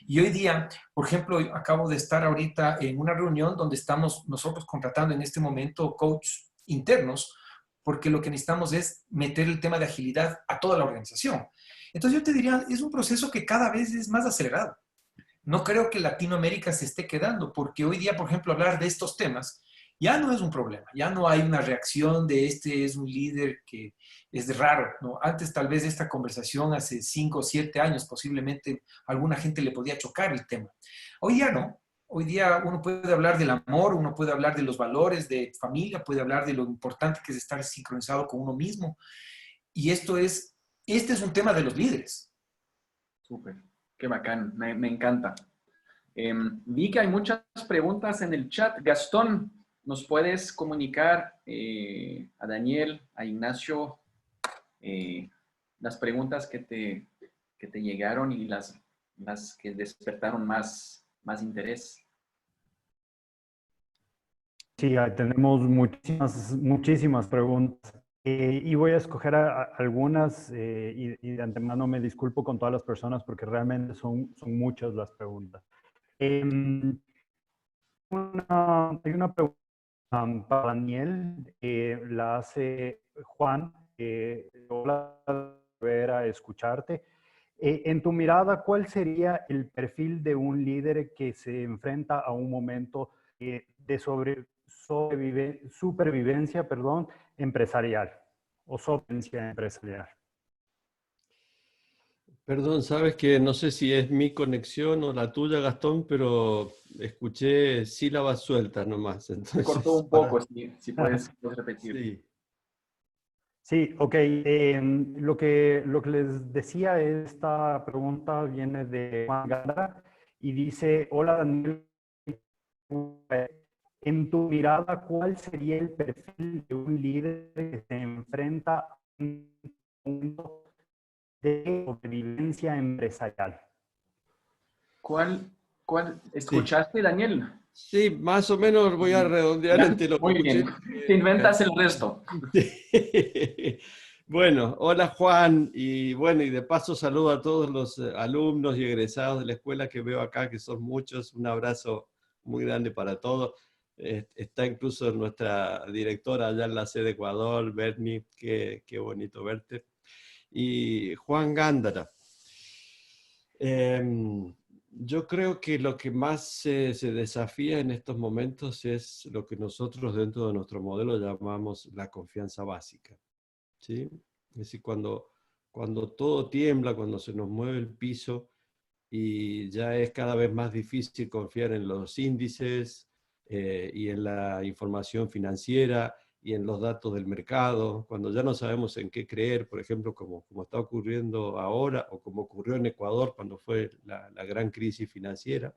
Y hoy día, por ejemplo, acabo de estar ahorita en una reunión donde estamos nosotros contratando en este momento coaches internos, porque lo que necesitamos es meter el tema de agilidad a toda la organización. Entonces yo te diría, es un proceso que cada vez es más acelerado. No creo que Latinoamérica se esté quedando, porque hoy día, por ejemplo, hablar de estos temas ya no es un problema, ya no hay una reacción de este es un líder que es raro, ¿no? Antes tal vez esta conversación hace 5 o 7 años posiblemente a alguna gente le podía chocar el tema. Hoy ya no. Hoy día uno puede hablar del amor, uno puede hablar de los valores de familia, puede hablar de lo importante que es estar sincronizado con uno mismo. Y este es un tema de los líderes. Súper, qué bacán, me encanta. Vi que hay muchas preguntas en el chat. Gastón, ¿nos puedes comunicar a Daniel, a Ignacio, las preguntas que te llegaron y las las que despertaron más interés. Sí, tenemos muchísimas preguntas. Y voy a escoger algunas y de antemano me disculpo con todas las personas porque realmente son muchas las preguntas. Em, hay una pregunta para Daniel, la hace Juan. Hola, volver a escucharte. En tu mirada, ¿cuál sería el perfil de un líder que se enfrenta a un momento de supervivencia, perdón, empresarial o sobrevivencia empresarial? Perdón, sabes que no sé si es mi conexión o la tuya, Gastón, pero escuché sílabas sueltas nomás. Se cortó Entonces, un poco, si puedes repetir. sí. Sí, ok. Lo que les decía, esta pregunta viene de Juan Gandara y dice, hola Daniel, en tu mirada, ¿cuál sería el perfil de un líder que se enfrenta a un mundo de sobrevivencia empresarial? ¿Cuál Sí. escuchaste, Daniel? Sí, más o menos voy a redondear ¿Ya? entre lo que Muy escuché. bien. Te inventas el resto. Sí. Bueno, hola Juan, y bueno, y de paso saludo a todos los alumnos y egresados de la escuela que veo acá, que son muchos. Un abrazo muy grande para todos. Está incluso nuestra directora allá en la sede de Ecuador, Bernie, qué bonito verte. Y Juan Gándara. Yo creo que lo que más se desafía en estos momentos es lo que nosotros dentro de nuestro modelo llamamos la confianza básica, ¿sí? Es decir, cuando todo tiembla, cuando se nos mueve el piso y ya es cada vez más difícil confiar en los índices y en la información financiera y en los datos del mercado, cuando ya no sabemos en qué creer, por ejemplo, como está ocurriendo ahora o como ocurrió en Ecuador cuando fue la gran crisis financiera.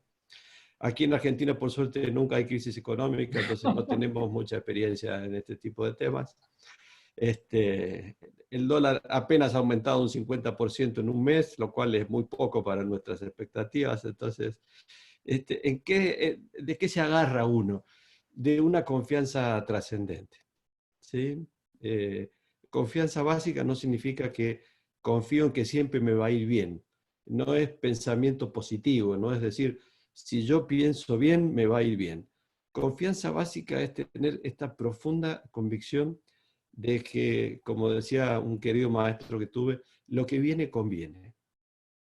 Aquí en Argentina, por suerte, nunca hay crisis económica, entonces no tenemos mucha experiencia en este tipo de temas. El dólar apenas ha aumentado un 50% en un mes, lo cual es muy poco para nuestras expectativas. Entonces, ¿de qué se agarra uno? De una confianza trascendente, ¿sí? Eh, Confianza básica no significa que confío en que siempre me va a ir bien. No es pensamiento positivo, no es decir, si yo pienso bien, me va a ir bien. Confianza básica es tener esta profunda convicción de que, como decía un querido maestro que tuve, lo que viene conviene,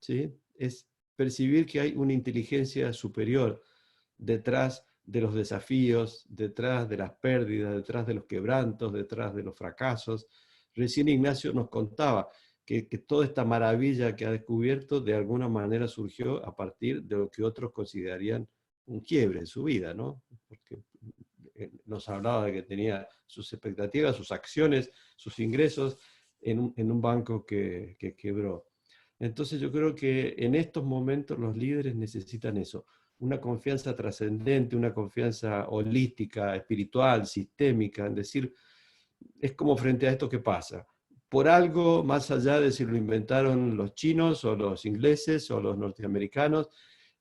¿sí? Es percibir que hay una inteligencia superior detrás de los desafíos, detrás de las pérdidas, detrás de los quebrantos, detrás de los fracasos. Recién Ignacio nos contaba que toda esta maravilla que ha descubierto de alguna manera surgió a partir de lo que otros considerarían un quiebre en su vida, ¿no? Porque nos hablaba de que tenía sus expectativas, sus acciones, sus ingresos en un banco que quebró. Entonces yo creo que en estos momentos los líderes necesitan eso, una confianza trascendente, una confianza holística, espiritual, sistémica, es decir, es como frente a esto que pasa. Por algo, más allá de si lo inventaron los chinos o los ingleses o los norteamericanos,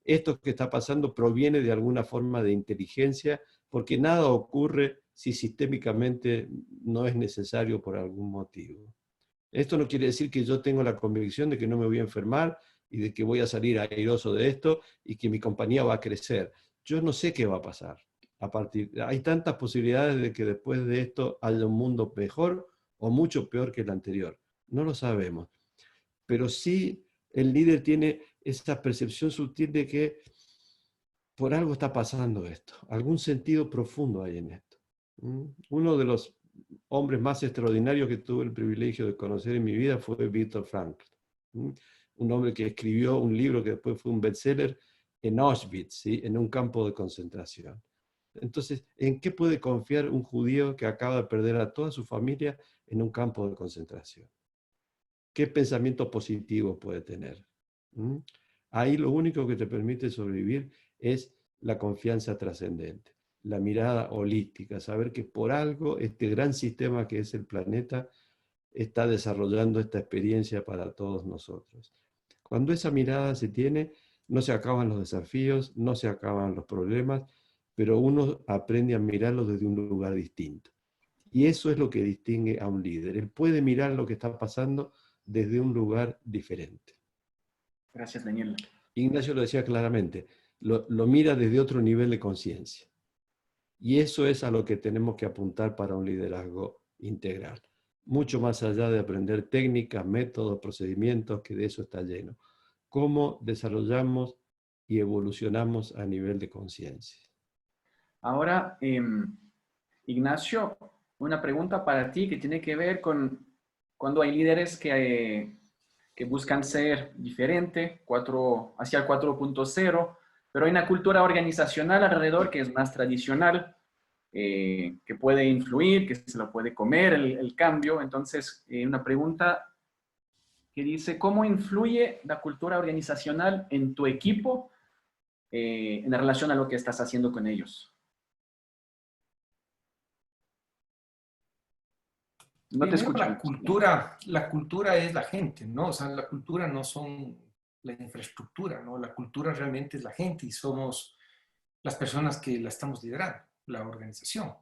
esto que está pasando proviene de alguna forma de inteligencia, porque nada ocurre si sistémicamente no es necesario por algún motivo. Esto no quiere decir que yo tengo la convicción de que no me voy a enfermar y de que voy a salir airoso de esto y que mi compañía va a crecer. Yo no sé qué va a pasar. Hay tantas posibilidades de que después de esto haya un mundo mejor o mucho peor que el anterior. No lo sabemos. Pero sí el líder tiene esa percepción sutil de que por algo está pasando esto. Algún sentido profundo hay en esto. Uno de los hombres más extraordinarios que tuve el privilegio de conocer en mi vida fue Viktor Frankl. Un hombre que escribió un libro que después fue un bestseller en Auschwitz, ¿sí? En un campo de concentración. Entonces, ¿en qué puede confiar un judío que acaba de perder a toda su familia en un campo de concentración? ¿Qué pensamiento positivo puede tener? Ahí lo único que te permite sobrevivir es la confianza trascendente, la mirada holística, saber que por algo este gran sistema que es el planeta está desarrollando esta experiencia para todos nosotros. Cuando esa mirada se tiene, no se acaban los desafíos, no se acaban los problemas, pero uno aprende a mirarlo desde un lugar distinto. Y eso es lo que distingue a un líder. Él puede mirar lo que está pasando desde un lugar diferente. Gracias, Daniel. Ignacio lo decía claramente, lo mira desde otro nivel de conciencia. Y eso es a lo que tenemos que apuntar para un liderazgo integral. Mucho más allá de aprender técnicas, métodos, procedimientos, que de eso está lleno. Cómo desarrollamos y evolucionamos a nivel de conciencia. Ahora, Ignacio, una pregunta para ti que tiene que ver con cuando hay líderes que buscan ser diferente, hacia el 4.0, pero hay una cultura organizacional alrededor que es más tradicional, que puede influir, que se lo puede comer el cambio. Entonces, una pregunta que dice, ¿cómo influye la cultura organizacional en tu equipo en relación a lo que estás haciendo con ellos? No te Primero, escucho. la cultura es la gente, ¿no? O sea, la cultura no son la infraestructura, ¿no? La cultura realmente es la gente y somos las personas que la estamos liderando, la organización.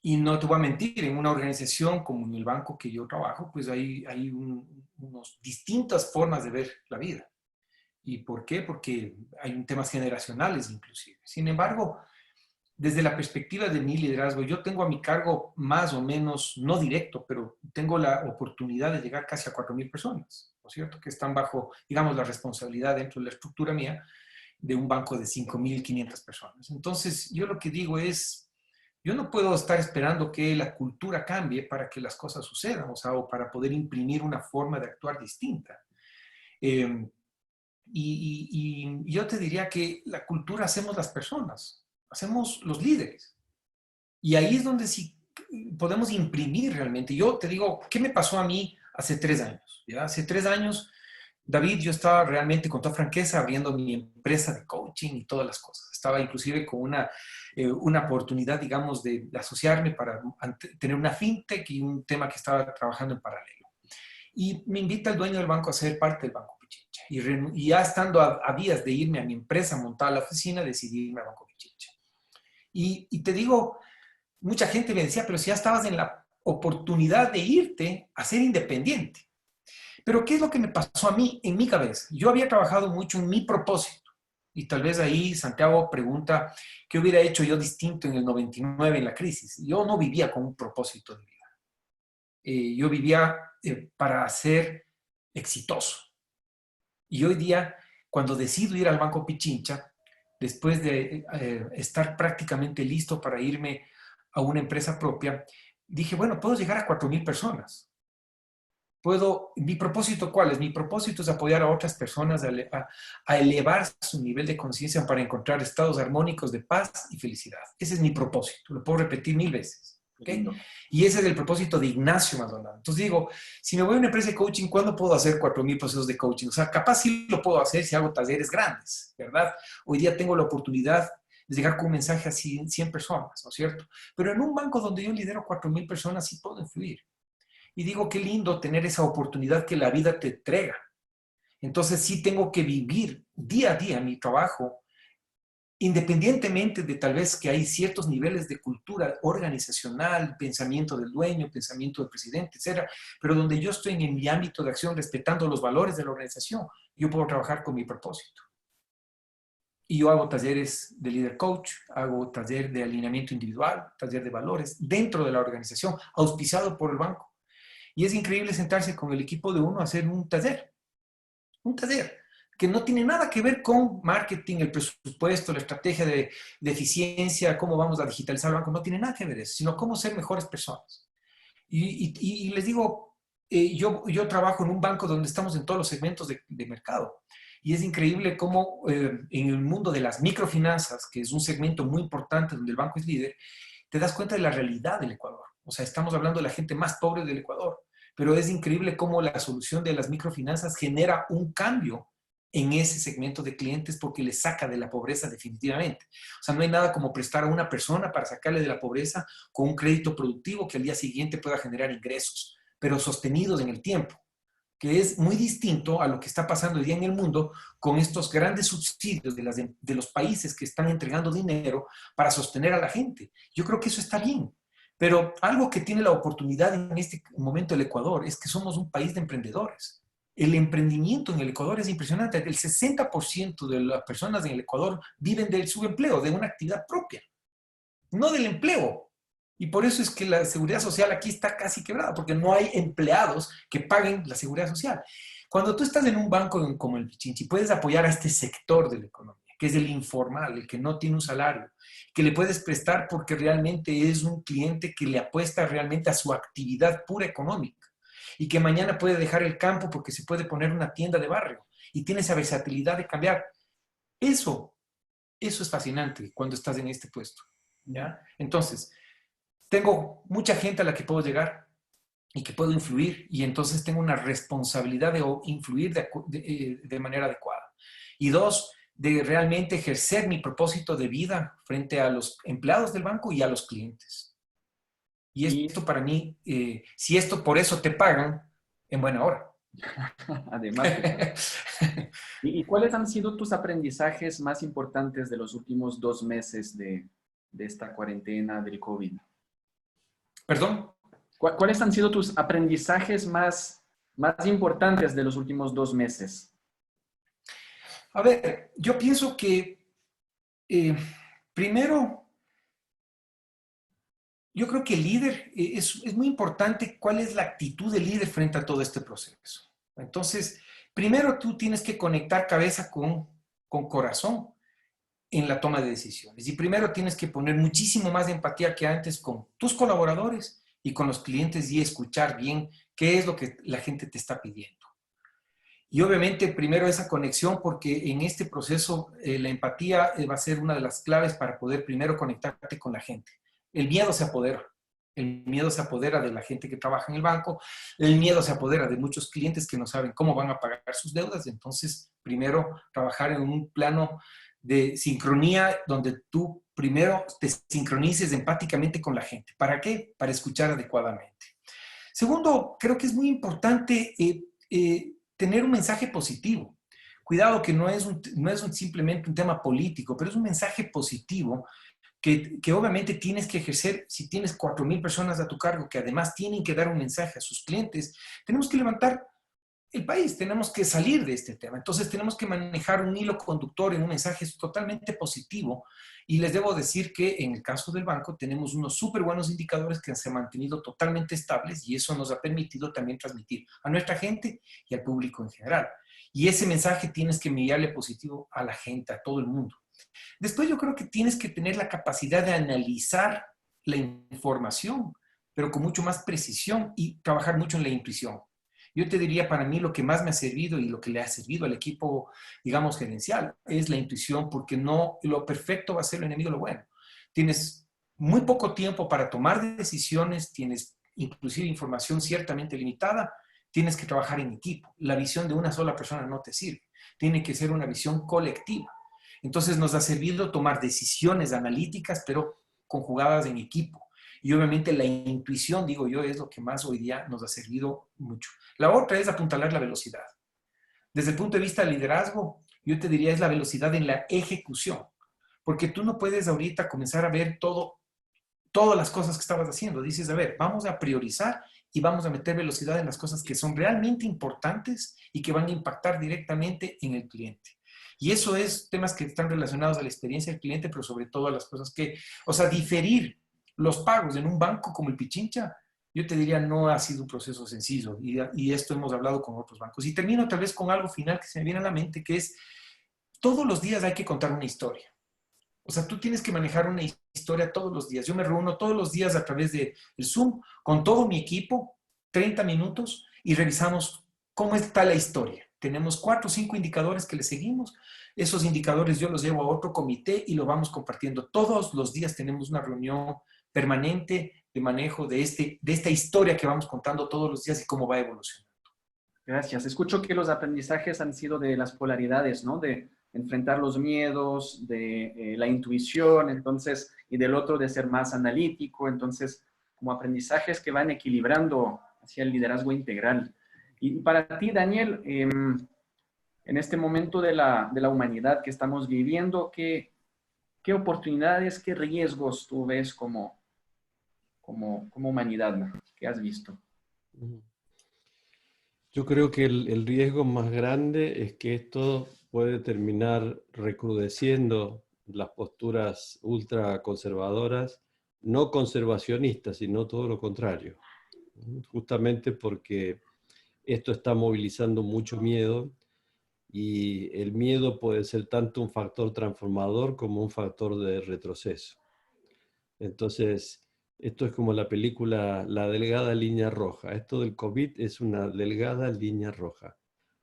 Y no te voy a mentir, en una organización como en el banco que yo trabajo, pues hay unas distintas formas de ver la vida. ¿Y por qué? Porque hay temas generacionales inclusive. Sin embargo, desde la perspectiva de mi liderazgo, yo tengo a mi cargo más o menos, no directo, pero tengo la oportunidad de llegar casi a 4.000 personas, ¿no es cierto? Que están bajo, digamos, la responsabilidad dentro de la estructura mía de un banco de 5.500 personas. Entonces, yo lo que digo es, yo no puedo estar esperando que la cultura cambie para que las cosas sucedan, o sea, o para poder imprimir una forma de actuar distinta. Y yo te diría que la cultura hacemos las personas, hacemos los líderes. Y ahí es donde sí podemos imprimir realmente. Yo te digo, ¿qué me pasó a mí hace 3 años? ¿Ya? Hace 3 años, David, yo estaba realmente con toda franqueza abriendo mi empresa de coaching y todas las cosas. Estaba inclusive con una oportunidad, digamos, de asociarme para tener una fintech y un tema que estaba trabajando en paralelo. Y me invita el dueño del banco a ser parte del Banco Pichincha. Y ya estando a días de irme a mi empresa, montar la oficina, decidí irme al Banco Pichincha. Y te digo, mucha gente me decía, pero si ya estabas en la oportunidad de irte a ser independiente. Pero ¿qué es lo que me pasó a mí en mi cabeza? Yo había trabajado mucho en mi propósito. Y tal vez ahí Santiago pregunta, ¿qué hubiera hecho yo distinto en el 99 en la crisis? Yo no vivía con un propósito de vida. Yo vivía para ser exitoso. Y hoy día, cuando decido ir al Banco Pichincha, después de estar prácticamente listo para irme a una empresa propia, dije, bueno, puedo llegar a 4.000 personas. ¿Mi propósito cuál es? Mi propósito es apoyar a otras personas a elevar su nivel de conciencia para encontrar estados armónicos de paz y felicidad. Ese es mi propósito, lo puedo repetir 1000 veces. ¿Okay? Y ese es el propósito de Ignacio Maldonado. Entonces digo, si me voy a una empresa de coaching, ¿cuándo puedo hacer 4.000 procesos de coaching? O sea, capaz sí lo puedo hacer si hago talleres grandes, ¿verdad? Hoy día tengo la oportunidad de llegar con un mensaje a 100 personas, ¿no es cierto? Pero en un banco donde yo lidero 4.000 personas sí puedo influir. Y digo, qué lindo tener esa oportunidad que la vida te entrega. Entonces sí tengo que vivir día a día mi trabajo, independientemente de tal vez que hay ciertos niveles de cultura organizacional, pensamiento del dueño, pensamiento del presidente, etc. Pero donde yo estoy en mi ámbito de acción respetando los valores de la organización, yo puedo trabajar con mi propósito. Y yo hago talleres de líder coach, hago taller de alineamiento individual, taller de valores dentro de la organización, auspiciado por el banco. Y es increíble sentarse con el equipo de uno a hacer un taller que no tiene nada que ver con marketing, el presupuesto, la estrategia de eficiencia, cómo vamos a digitalizar el banco, no tiene nada que ver eso, sino cómo ser mejores personas. Y les digo, yo trabajo en un banco donde estamos en todos los segmentos de mercado. Y es increíble cómo en el mundo de las microfinanzas, que es un segmento muy importante donde el banco es líder, te das cuenta de la realidad del Ecuador. O sea, estamos hablando de la gente más pobre del Ecuador, pero es increíble cómo la solución de las microfinanzas genera un cambio en ese segmento de clientes porque les saca de la pobreza definitivamente. O sea, no hay nada como prestar a una persona para sacarle de la pobreza con un crédito productivo que al día siguiente pueda generar ingresos, pero sostenidos en el tiempo. que es muy distinto a lo que está pasando hoy día en el mundo con estos grandes subsidios de los países que están entregando dinero para sostener a la gente. Yo creo que eso está bien. Pero algo que tiene la oportunidad en este momento el Ecuador es que somos un país de emprendedores. El emprendimiento en el Ecuador es impresionante. El 60% de las personas en el Ecuador viven del subempleo, de una actividad propia, no del empleo. Y por eso es que la seguridad social aquí está casi quebrada, porque no hay empleados que paguen la seguridad social. Cuando tú estás en un banco como el Pichinchi, puedes apoyar a este sector de la economía, que es el informal, el que no tiene un salario, que le puedes prestar porque realmente es un cliente que le apuesta realmente a su actividad pura económica y que mañana puede dejar el campo porque se puede poner una tienda de barrio y tiene esa versatilidad de cambiar. Eso es fascinante cuando estás en este puesto, ¿ya? Entonces, tengo mucha gente a la que puedo llegar y que puedo influir, y entonces tengo una responsabilidad de influir de manera adecuada. Y dos, de realmente ejercer mi propósito de vida frente a los empleados del banco y a los clientes. Y esto para mí, si esto por eso te pagan, en buena hora. Además. ¿Y cuáles han sido tus aprendizajes más importantes de los últimos 2 meses de esta cuarentena del COVID? ¿Perdón? ¿Cuáles han sido tus aprendizajes más importantes de los últimos 2 meses? A ver, yo pienso que primero, yo creo que el líder es muy importante cuál es la actitud del líder frente a todo este proceso. Entonces, primero tú tienes que conectar cabeza con corazón en la toma de decisiones. Y primero tienes que poner muchísimo más empatía que antes con tus colaboradores y con los clientes y escuchar bien qué es lo que la gente te está pidiendo. Y obviamente primero esa conexión, porque en este proceso la empatía va a ser una de las claves para poder primero conectarte con la gente. El miedo se apodera. El miedo se apodera de la gente que trabaja en el banco. El miedo se apodera de muchos clientes que no saben cómo van a pagar sus deudas. Entonces, primero trabajar en un plano de sincronía donde tú primero te sincronices empáticamente con la gente. ¿Para qué? Para escuchar adecuadamente. Segundo, creo que es muy importante tener un mensaje positivo. Cuidado que no es simplemente un tema político, pero es un mensaje positivo que obviamente tienes que ejercer. Si tienes 4,000 personas a tu cargo que además tienen que dar un mensaje a sus clientes, tenemos que levantar el país, tenemos que salir de este tema. Entonces tenemos que manejar un hilo conductor en un mensaje totalmente positivo. Y les debo decir que en el caso del banco tenemos unos súper buenos indicadores que se han mantenido totalmente estables, y eso nos ha permitido también transmitir a nuestra gente y al público en general. Y ese mensaje tienes que enviarle positivo a la gente, a todo el mundo. Después yo creo que tienes que tener la capacidad de analizar la información, pero con mucho más precisión, y trabajar mucho en la intuición. Yo te diría, para mí lo que más me ha servido y lo que le ha servido al equipo, digamos, gerencial, es la intuición, porque no lo perfecto va a ser el enemigo de lo bueno. Tienes muy poco tiempo para tomar decisiones, tienes inclusive información ciertamente limitada, tienes que trabajar en equipo. La visión de una sola persona no te sirve, tiene que ser una visión colectiva. Entonces nos ha servido tomar decisiones analíticas, pero conjugadas en equipo. Y obviamente la intuición, digo yo, es lo que más hoy día nos ha servido mucho. La otra es apuntalar la velocidad. Desde el punto de vista del liderazgo, yo te diría es la velocidad en la ejecución. Porque tú no puedes ahorita comenzar a ver todas las cosas que estabas haciendo. Dices, a ver, vamos a priorizar y vamos a meter velocidad en las cosas que son realmente importantes y que van a impactar directamente en el cliente. Y eso es temas que están relacionados a la experiencia del cliente, pero sobre todo a las cosas que, o sea, diferir los pagos en un banco como el Pichincha, yo te diría, no ha sido un proceso sencillo. Y esto hemos hablado con otros bancos. Y termino tal vez con algo final que se me viene a la mente, que es, todos los días hay que contar una historia. O sea, tú tienes que manejar una historia todos los días. Yo me reúno todos los días a través del Zoom con todo mi equipo, 30 minutos, y revisamos cómo está la historia. Tenemos 4 o 5 indicadores que le seguimos. Esos indicadores yo los llevo a otro comité y lo vamos compartiendo. Todos los días tenemos una reunión permanente de manejo de esta historia que vamos contando todos los días y cómo va evolucionando. Gracias. Escucho que los aprendizajes han sido de las polaridades, ¿no? De enfrentar los miedos, de la intuición, entonces, y del otro de ser más analítico. Entonces, como aprendizajes que van equilibrando hacia el liderazgo integral. Y para ti, Daniel, en este momento de la humanidad que estamos viviendo, ¿qué oportunidades, qué riesgos tú ves como humanidad, ¿no? ¿Qué has visto? Yo creo que el riesgo más grande es que esto puede terminar recrudeciendo las posturas ultraconservadoras, no conservacionistas, sino todo lo contrario. Justamente porque esto está movilizando mucho miedo y el miedo puede ser tanto un factor transformador como un factor de retroceso. Entonces, esto es como la película La delgada línea roja. Esto del COVID es una delgada línea roja.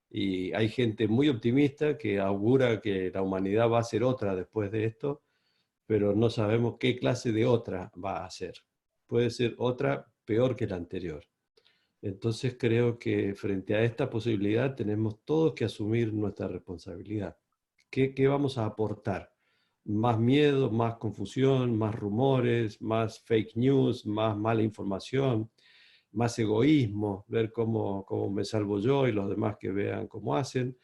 Y hay gente muy optimista que augura que la humanidad va a ser otra después de esto, pero no sabemos qué clase de otra va a ser. Puede ser otra peor que la anterior. Entonces creo que frente a esta posibilidad tenemos todos que asumir nuestra responsabilidad. ¿Qué vamos a aportar? Más miedo, más confusión, más rumores, más fake news, más mala información, más egoísmo, ver cómo me salvo yo y los demás que vean cómo hacen,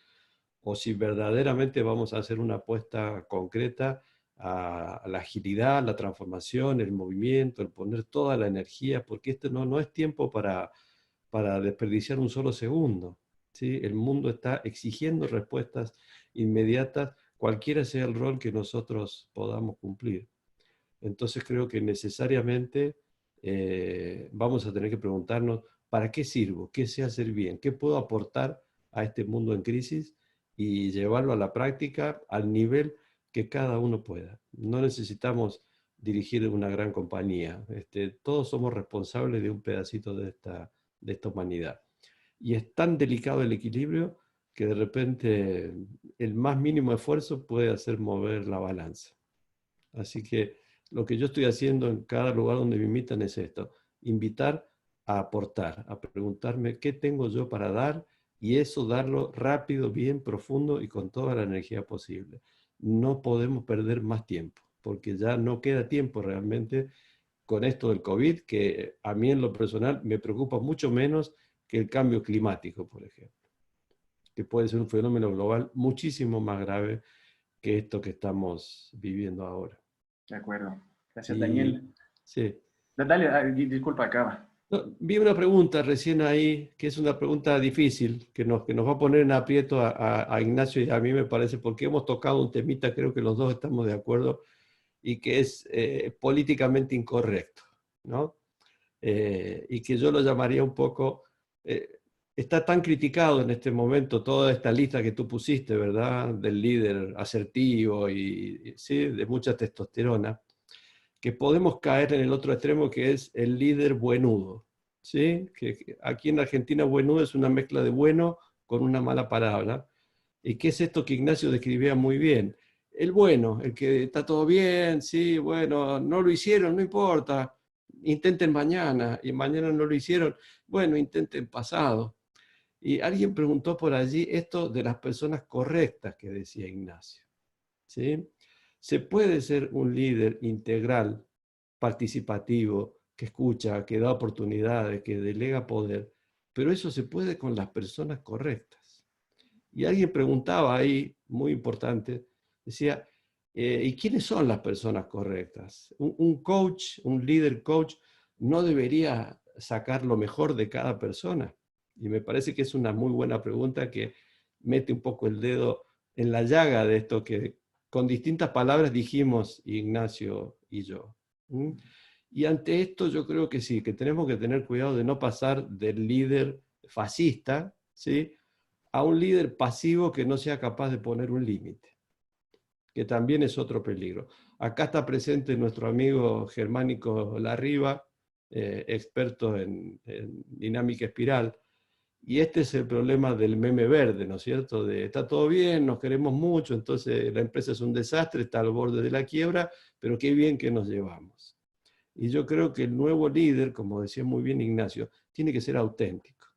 o si verdaderamente vamos a hacer una apuesta concreta a la agilidad, la transformación, el movimiento, el poner toda la energía, porque esto no es tiempo para desperdiciar un solo segundo. ¿Sí? El mundo está exigiendo respuestas inmediatas, cualquiera sea el rol que nosotros podamos cumplir. Entonces creo que necesariamente vamos a tener que preguntarnos, ¿para qué sirvo? ¿Qué sé hacer bien? ¿Qué puedo aportar a este mundo en crisis? Y llevarlo a la práctica al nivel que cada uno pueda. No necesitamos dirigir una gran compañía. Todos somos responsables de un pedacito de esta humanidad. Y es tan delicado el equilibrio que de repente el más mínimo esfuerzo puede hacer mover la balanza. Así que lo que yo estoy haciendo en cada lugar donde me invitan es esto, invitar a aportar, a preguntarme qué tengo yo para dar y eso darlo rápido, bien, profundo y con toda la energía posible. No podemos perder más tiempo, porque ya no queda tiempo realmente con esto del COVID, que a mí en lo personal me preocupa mucho menos que el cambio climático, por ejemplo, que puede ser un fenómeno global muchísimo más grave que esto que estamos viviendo ahora. De acuerdo. Gracias, Y Daniel. sí. Dale, disculpa, acaba. No, vi una pregunta recién ahí, que es una pregunta difícil, que nos va a poner en aprieto a Ignacio y a mí me parece, porque hemos tocado un temita, creo que los dos estamos de acuerdo, y que es políticamente incorrecto, ¿no? Y que yo lo llamaría un poco, está tan criticado en este momento toda esta lista que tú pusiste, ¿verdad? Del líder asertivo y ¿sí? De mucha testosterona, que podemos caer en el otro extremo que es el líder buenudo, ¿sí? Que aquí en Argentina buenudo es una mezcla de bueno con una mala palabra. ¿Y qué es esto que Ignacio describía muy bien? El bueno, el que está todo bien, sí, bueno, no lo hicieron, no importa, intenten mañana, y mañana no lo hicieron, bueno, intenten pasado. Y alguien preguntó por allí esto de las personas correctas que decía Ignacio, ¿sí? Se puede ser un líder integral, participativo, que escucha, que da oportunidades, que delega poder, pero eso se puede con las personas correctas. Y alguien preguntaba ahí, muy importante, decía, ¿y quiénes son las personas correctas? Un coach, un líder coach, no debería sacar lo mejor de cada persona. Y me parece que es una muy buena pregunta que mete un poco el dedo en la llaga de esto que con distintas palabras dijimos Ignacio y yo. ¿Mm? Y ante esto yo creo que sí, que tenemos que tener cuidado de no pasar del líder fascista, ¿sí?, a un líder pasivo que no sea capaz de poner un límite, que también es otro peligro. Acá está presente nuestro amigo Germánico Larriba, experto en dinámica espiral, y este es el problema del meme verde, ¿no es cierto? De está todo bien, nos queremos mucho, entonces la empresa es un desastre, está al borde de la quiebra, pero qué bien que nos llevamos. Y yo creo que el nuevo líder, como decía muy bien Ignacio, tiene que ser auténtico,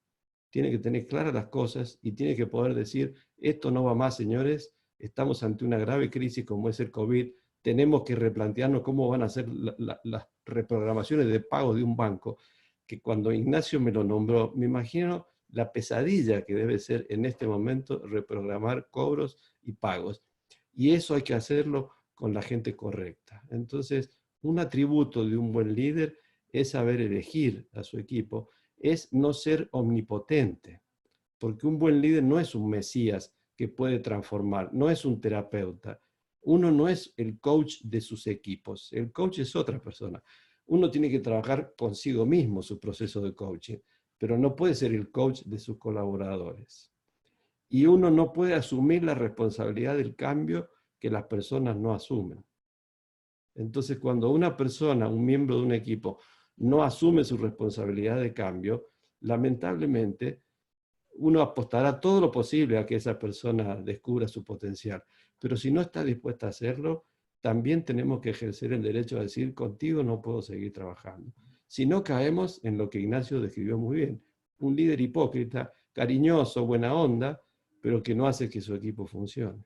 tiene que tener claras las cosas y tiene que poder decir, esto no va más, señores, estamos ante una grave crisis como es el COVID, tenemos que replantearnos cómo van a ser las reprogramaciones de pago de un banco, que cuando Ignacio me lo nombró, me imagino la pesadilla que debe ser en este momento reprogramar cobros y pagos. Y eso hay que hacerlo con la gente correcta. Entonces, un atributo de un buen líder es saber elegir a su equipo, es no ser omnipotente, porque un buen líder no es un mesías que puede transformar, no es un terapeuta. Uno no es el coach de sus equipos, el coach es otra persona. Uno tiene que trabajar consigo mismo su proceso de coaching, pero no puede ser el coach de sus colaboradores. Y uno no puede asumir la responsabilidad del cambio que las personas no asumen. Entonces, cuando una persona, un miembro de un equipo, no asume su responsabilidad de cambio, lamentablemente, uno apostará todo lo posible a que esa persona descubra su potencial. Pero si no está dispuesta a hacerlo, también tenemos que ejercer el derecho a decir, contigo no puedo seguir trabajando. Si no caemos en lo que Ignacio describió muy bien, un líder hipócrita, cariñoso, buena onda, pero que no hace que su equipo funcione.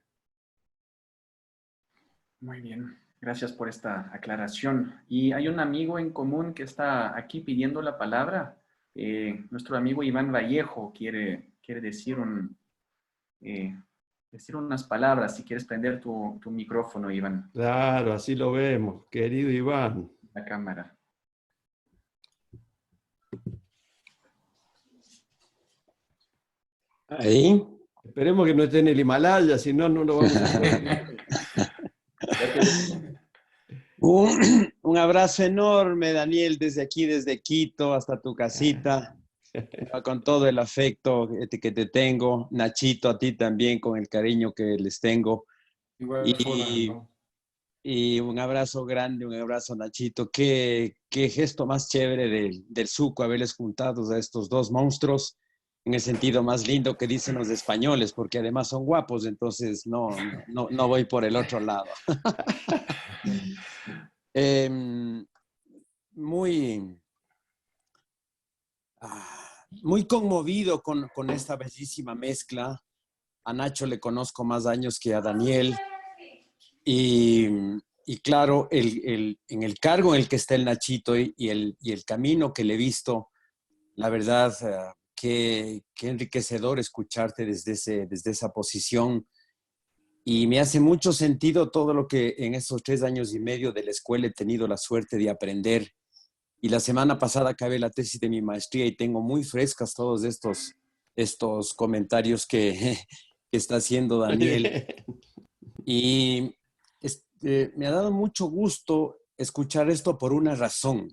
Muy bien, gracias por esta aclaración. Y hay un amigo en común que está aquí pidiendo la palabra. Nuestro amigo Iván Vallejo quiere decir, decir unas palabras. Si quieres prender tu micrófono, Iván, Claro, así lo vemos, querido Iván. la cámara. Ahí. Esperemos que no esté en el Himalaya, si no, no lo vamos a ver. Un abrazo enorme, Daniel, desde aquí, desde Quito hasta tu casita, con todo el afecto que te tengo. Nachito, a ti también, con el cariño que les tengo. Igual forma, Y, ¿no? y un abrazo grande, un abrazo, Nachito. Qué gesto más chévere del Suco haberles juntado a estos dos monstruos, en el sentido más lindo que dicen los españoles, porque además son guapos, entonces no voy por el otro lado. Muy, muy conmovido con esta bellísima mezcla. A Nacho le conozco más años que a Daniel. Y claro, en el cargo en el que está el Nachito y el camino que le he visto, la verdad, qué enriquecedor escucharte desde esa posición. Y me hace mucho sentido todo lo que en estos 3 años y medio de la escuela he tenido la suerte de aprender. Y la semana pasada acabé la tesis de mi maestría y tengo muy frescas todos estos comentarios que está haciendo Daniel. Y me ha dado mucho gusto escuchar esto por una razón.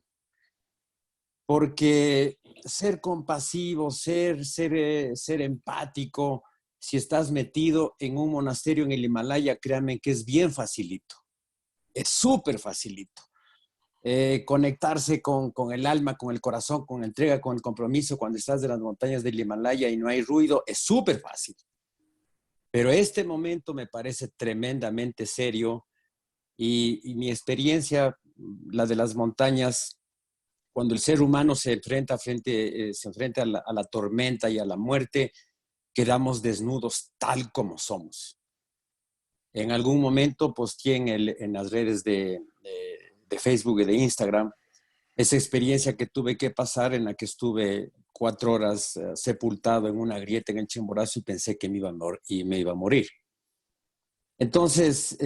Porque ser compasivo, ser empático, si estás metido en un monasterio en el Himalaya, créanme que es bien facilito. Es súper facilito. Conectarse con el alma, con el corazón, con la entrega, con el compromiso cuando estás de las montañas del Himalaya y no hay ruido, es súper fácil. Pero este momento me parece tremendamente serio y mi experiencia, la de las montañas, cuando el ser humano se enfrenta a la tormenta y a la muerte, quedamos desnudos tal como somos. En algún momento posteé en las redes de Facebook y de Instagram esa experiencia que tuve que pasar, en la que estuve 4 horas sepultado en una grieta en el Chimborazo y pensé que me iba a morir. Entonces,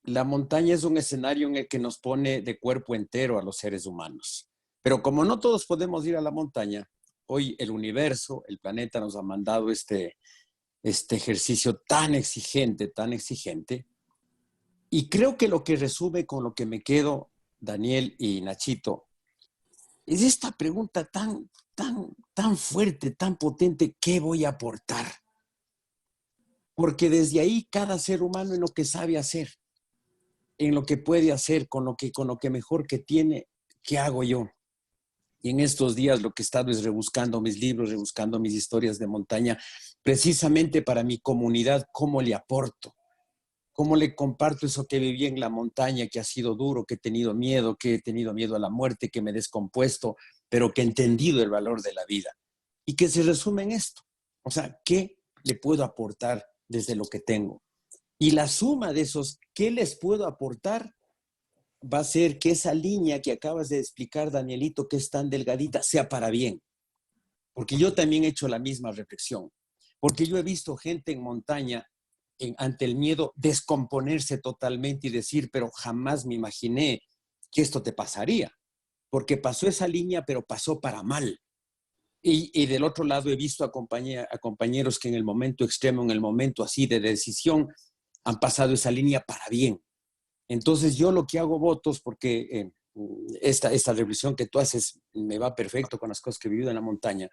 la montaña es un escenario en el que nos pone de cuerpo entero a los seres humanos. Pero como no todos podemos ir a la montaña, hoy el universo, el planeta nos ha mandado este ejercicio tan exigente, y creo que lo que resume con lo que me quedo, Daniel y Nachito, es esta pregunta tan fuerte, tan potente: ¿qué voy a aportar? Porque desde ahí cada ser humano en lo que sabe hacer, en lo que puede hacer, con lo que mejor que tiene, ¿qué hago yo? Y en estos días lo que he estado es rebuscando mis libros, rebuscando mis historias de montaña, precisamente para mi comunidad. ¿Cómo le aporto? ¿Cómo le comparto eso que viví en la montaña, que ha sido duro, que he tenido miedo a la muerte, que me he descompuesto, pero que he entendido el valor de la vida? Y que se resume en esto. O sea, ¿qué le puedo aportar desde lo que tengo? Y la suma de esos, ¿qué les puedo aportar? Va a ser que esa línea que acabas de explicar, Danielito, que es tan delgadita, sea para bien. porque yo también he hecho la misma reflexión, porque yo he visto gente en montaña ante el miedo descomponerse totalmente y decir, pero jamás me imaginé que esto te pasaría, porque pasó esa línea, pero pasó para mal. Y del otro lado he visto a compañeros que en el momento extremo, en el momento así de decisión, han pasado esa línea para bien. Entonces yo lo que hago votos, porque esta reflexión que tú haces me va perfecto con las cosas que he vivido en la montaña,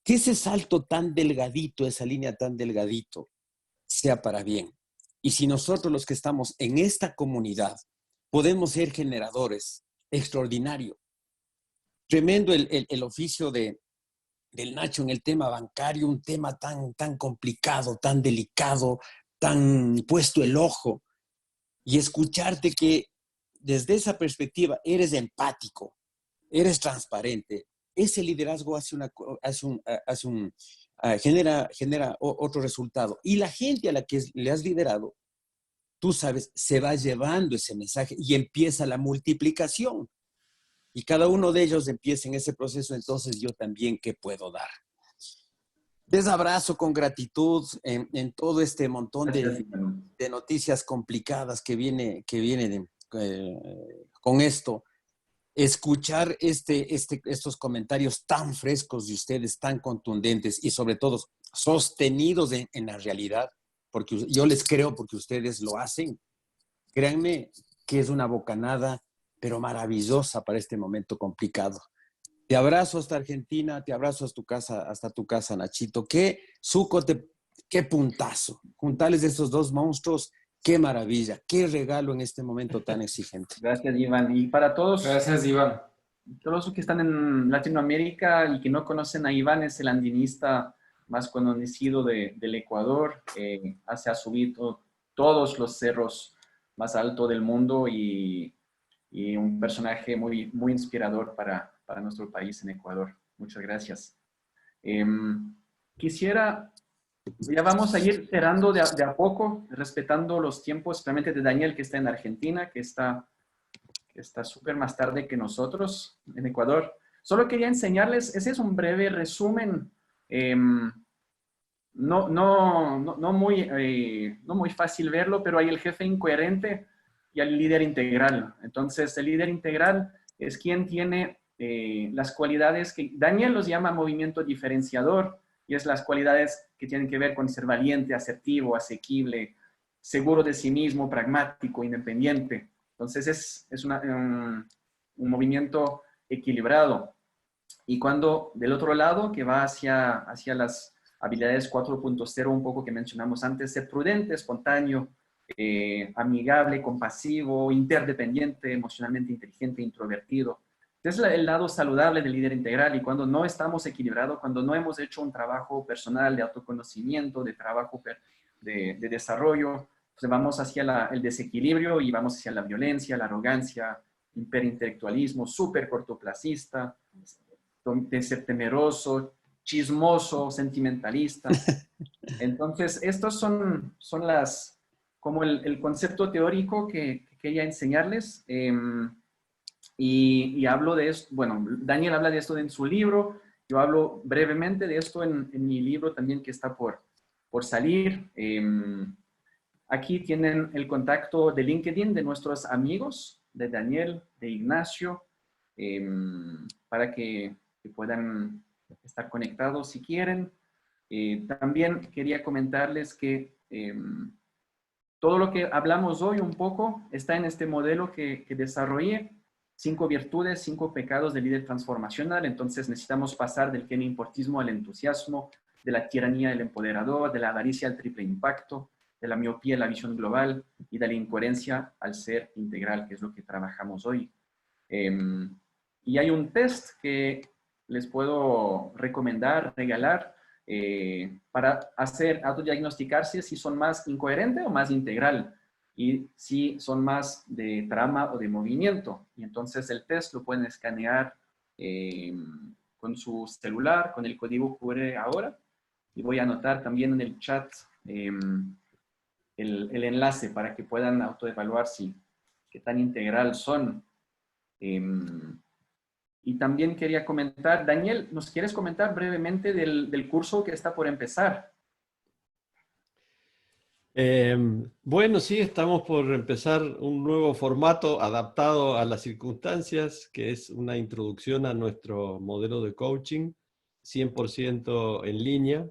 que ese salto tan delgadito, esa línea tan delgadito, sea para bien. Y si nosotros los que estamos en esta comunidad podemos ser generadores, extraordinario. Tremendo el oficio del Nacho en el tema bancario, un tema tan complicado, tan delicado, tan puesto el ojo. Y escucharte que desde esa perspectiva eres empático, eres transparente. Ese liderazgo genera otro resultado. Y la gente a la que le has liderado, tú sabes, se va llevando ese mensaje y empieza la multiplicación. Y cada uno de ellos empieza en ese proceso, entonces yo también, ¿qué puedo dar? Les abrazo con gratitud en todo este montón de noticias complicadas que viene con esto. Escuchar estos comentarios tan frescos de ustedes, tan contundentes y sobre todo sostenidos en la realidad, porque yo les creo porque ustedes lo hacen. Créanme que es una bocanada, pero maravillosa para este momento complicado. Te abrazo hasta Argentina, te abrazo hasta tu casa, Nachito. Qué puntazo. Juntarles estos dos monstruos, qué maravilla, qué regalo en este momento tan exigente. Gracias, Iván. Y para todos, Gracias, Iván. todos los que están en Latinoamérica y que no conocen a Iván, es el andinista más conocido del Ecuador. Ha subido todos los cerros más altos del mundo y un personaje muy inspirador para nuestro país en Ecuador. Muchas gracias. Ya vamos a ir cerrando de a poco, respetando los tiempos, especialmente de Daniel, que está en Argentina, que está súper más tarde que nosotros en Ecuador. Solo quería enseñarles, ese es un breve resumen, no muy fácil verlo, pero hay el jefe incoherente y el líder integral. Entonces, el líder integral es quien tiene las cualidades que Daniel los llama movimiento diferenciador, y es las cualidades que tienen que ver con ser valiente, asertivo, asequible, seguro de sí mismo, pragmático, independiente. Entonces, es un movimiento equilibrado. Y cuando del otro lado, que va hacia las habilidades 4.0, un poco que mencionamos antes, ser prudente, espontáneo, amigable, compasivo, interdependiente, emocionalmente inteligente, introvertido. Es el lado saludable del líder integral, y cuando no estamos equilibrados, cuando no hemos hecho un trabajo personal de autoconocimiento, de trabajo de desarrollo, pues vamos hacia el desequilibrio y vamos hacia la violencia, la arrogancia, hiperintelectualismo, súper cortoplacista, de ser temeroso, chismoso, sentimentalista. Entonces, estos son como el concepto teórico que quería enseñarles. Y hablo de esto, bueno, Daniel habla de esto en su libro, yo hablo brevemente de esto en mi libro también, que está por salir. Aquí tienen el contacto de LinkedIn de nuestros amigos, de Daniel, de Ignacio, para que puedan estar conectados si quieren. También quería comentarles que todo lo que hablamos hoy un poco está en este modelo que desarrollé: 5 virtudes, 5 pecados del líder transformacional. Entonces necesitamos pasar del kenimportismo al entusiasmo, de la tiranía al empoderador, de la avaricia al triple impacto, de la miopía a la visión global y de la incoherencia al ser integral, que es lo que trabajamos hoy. Y hay un test que les puedo recomendar, regalar, para autodiagnosticarse si son más incoherente o más integral, y si son más de trama o de movimiento. Y entonces el test lo pueden escanear con su celular, con el código QR ahora, y voy a anotar también en el chat el enlace para que puedan autoevaluar qué tan integral son. Y también quería comentar, Daniel, ¿nos quieres comentar brevemente del curso que está por empezar? Bueno, sí, estamos por empezar un nuevo formato adaptado a las circunstancias, que es una introducción a nuestro modelo de coaching, 100% en línea,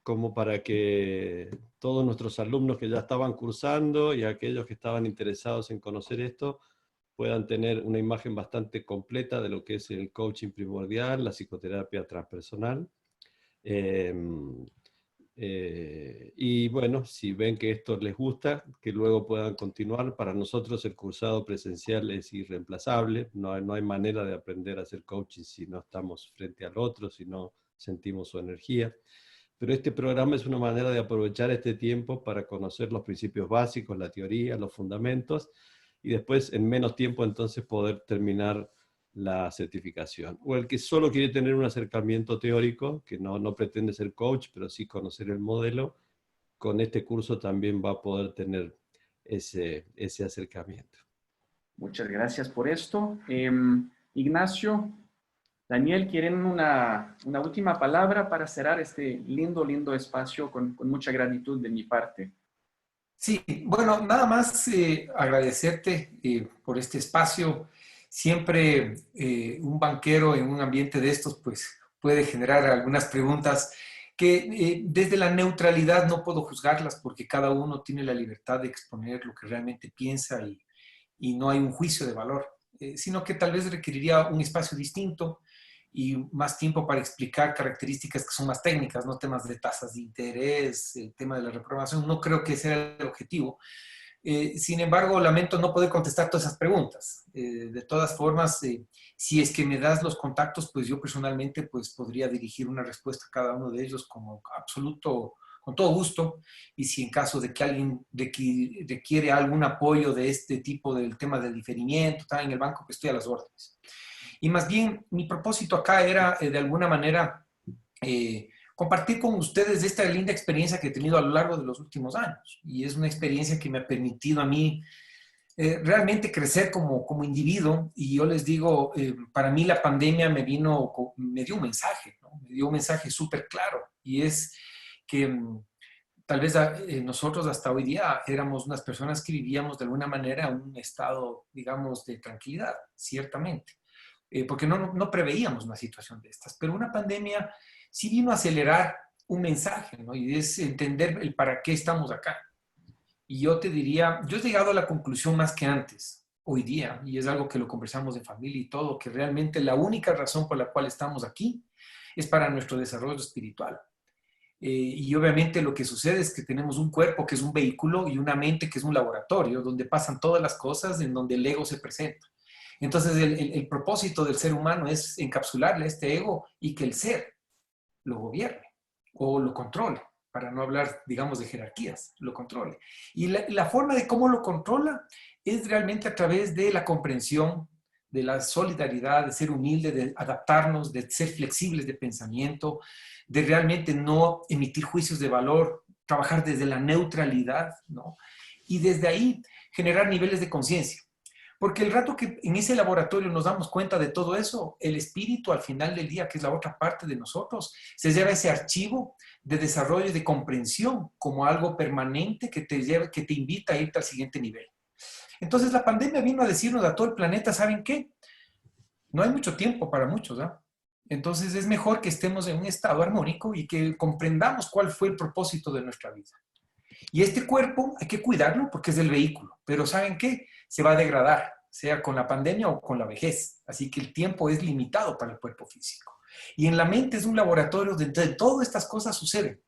como para que todos nuestros alumnos que ya estaban cursando y aquellos que estaban interesados en conocer esto puedan tener una imagen bastante completa de lo que es el coaching primordial, la psicoterapia transpersonal. Y bueno, si ven que esto les gusta, que luego puedan continuar. Para nosotros el cursado presencial es irreemplazable, no hay manera de aprender a hacer coaching si no estamos frente al otro, si no sentimos su energía. Pero este programa es una manera de aprovechar este tiempo para conocer los principios básicos, la teoría, los fundamentos, y después en menos tiempo entonces poder terminar la certificación. O el que solo quiere tener un acercamiento teórico, que no pretende ser coach, pero sí conocer el modelo, con este curso también va a poder tener ese acercamiento. Muchas gracias por esto. Ignacio, Daniel, ¿quieren una última palabra para cerrar este lindo espacio con mucha gratitud de mi parte? Sí, bueno, nada más agradecerte por este espacio. Siempre un banquero en un ambiente de estos, pues puede generar algunas preguntas que desde la neutralidad no puedo juzgarlas porque cada uno tiene la libertad de exponer lo que realmente piensa y no hay un juicio de valor, sino que tal vez requeriría un espacio distinto y más tiempo para explicar características que son más técnicas, no temas de tasas de interés, el tema de la reprobación. No creo que sea el objetivo. Sin embargo, lamento no poder contestar todas esas preguntas. De todas formas, si es que me das los contactos, pues yo personalmente pues, podría dirigir una respuesta a cada uno de ellos como absoluto, con todo gusto. Y si en caso de que alguien requiere algún apoyo de este tipo del tema del diferimiento, está en el banco, pues estoy a las órdenes. Y más bien, mi propósito acá era, de alguna manera, compartir con ustedes esta linda experiencia que he tenido a lo largo de los últimos años. Y es una experiencia que me ha permitido a mí realmente crecer como individuo. Y yo les digo, para mí la pandemia me dio un mensaje, ¿no? Me dio un mensaje súper claro. Y es que tal vez nosotros hasta hoy día éramos unas personas que vivíamos de alguna manera un estado, digamos, de tranquilidad, ciertamente. Porque no preveíamos una situación de estas. Pero una pandemia sí vino a acelerar un mensaje, ¿no? Y es entender el para qué estamos acá. Y yo te diría, yo he llegado a la conclusión más que antes, hoy día, y es algo que lo conversamos en familia y todo, que realmente la única razón por la cual estamos aquí es para nuestro desarrollo espiritual. Y obviamente lo que sucede es que tenemos un cuerpo que es un vehículo y una mente que es un laboratorio, donde pasan todas las cosas, en donde el ego se presenta. Entonces, el propósito del ser humano es encapsularle a este ego y que el ser lo gobierne o lo controle, para no hablar, digamos, de jerarquías, lo controle. Y la forma de cómo lo controla es realmente a través de la comprensión, de la solidaridad, de ser humilde, de adaptarnos, de ser flexibles de pensamiento, de realmente no emitir juicios de valor, trabajar desde la neutralidad, ¿no? Y desde ahí generar niveles de conciencia. Porque el rato que en ese laboratorio nos damos cuenta de todo eso, el espíritu al final del día, que es la otra parte de nosotros, se lleva ese archivo de desarrollo y de comprensión como algo permanente que te invita a irte al siguiente nivel. Entonces la pandemia vino a decirnos a todo el planeta, ¿saben qué? No hay mucho tiempo para muchos, ¿ah? Entonces es mejor que estemos en un estado armónico y que comprendamos cuál fue el propósito de nuestra vida. Y este cuerpo hay que cuidarlo porque es el vehículo, pero ¿saben qué? Se va a degradar, sea con la pandemia o con la vejez. Así que el tiempo es limitado para el cuerpo físico. Y en la mente es un laboratorio donde todas estas cosas suceden.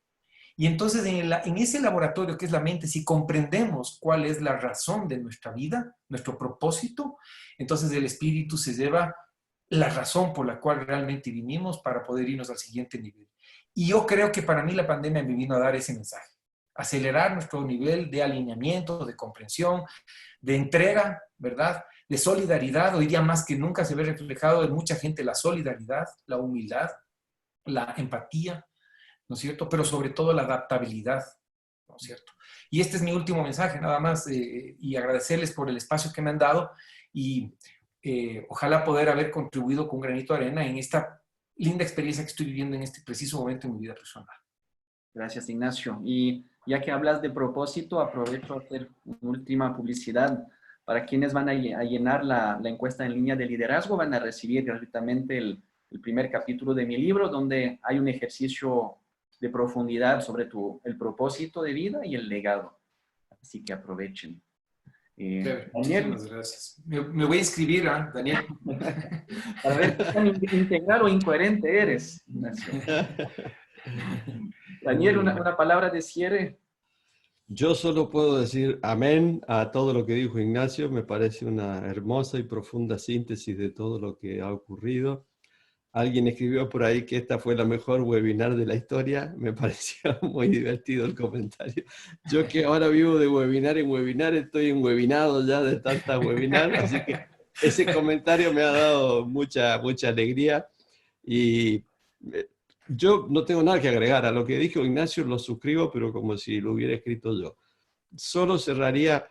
Y entonces en ese laboratorio que es la mente, si comprendemos cuál es la razón de nuestra vida, nuestro propósito, entonces el espíritu se lleva la razón por la cual realmente vinimos para poder irnos al siguiente nivel. Y yo creo que para mí la pandemia me vino a dar ese mensaje. Acelerar nuestro nivel de alineamiento, de comprensión, de entrega, ¿verdad? De solidaridad. Hoy día más que nunca se ve reflejado en mucha gente la solidaridad, la humildad, la empatía, ¿no es cierto? Pero sobre todo la adaptabilidad, ¿no es cierto? Y este es mi último mensaje, nada más, y agradecerles por el espacio que me han dado y ojalá poder haber contribuido con un granito de arena en esta linda experiencia que estoy viviendo en este preciso momento en mi vida personal. Gracias, Ignacio. Y ya que hablas de propósito, aprovecho a hacer una última publicidad. Para quienes van a llenar la encuesta en línea de liderazgo, van a recibir gratuitamente el primer capítulo de mi libro, donde hay un ejercicio de profundidad sobre el propósito de vida y el legado. Así que aprovechen. Daniel, Daniel, muchísimas gracias. Me voy a inscribir, Daniel. para ver qué tan integral o incoherente eres, Ignacio. Daniel, una palabra de cierre. Yo solo puedo decir amén a todo lo que dijo Ignacio. Me parece una hermosa y profunda síntesis de todo lo que ha ocurrido. Alguien escribió por ahí que esta fue la mejor webinar de la historia. Me pareció muy divertido el comentario. Yo que ahora vivo de webinar en webinar, estoy enwebinado ya de tantas webinars, así que ese comentario me ha dado mucha alegría. Y yo no tengo nada que agregar. A lo que dijo Ignacio lo suscribo, pero como si lo hubiera escrito yo. Solo cerraría,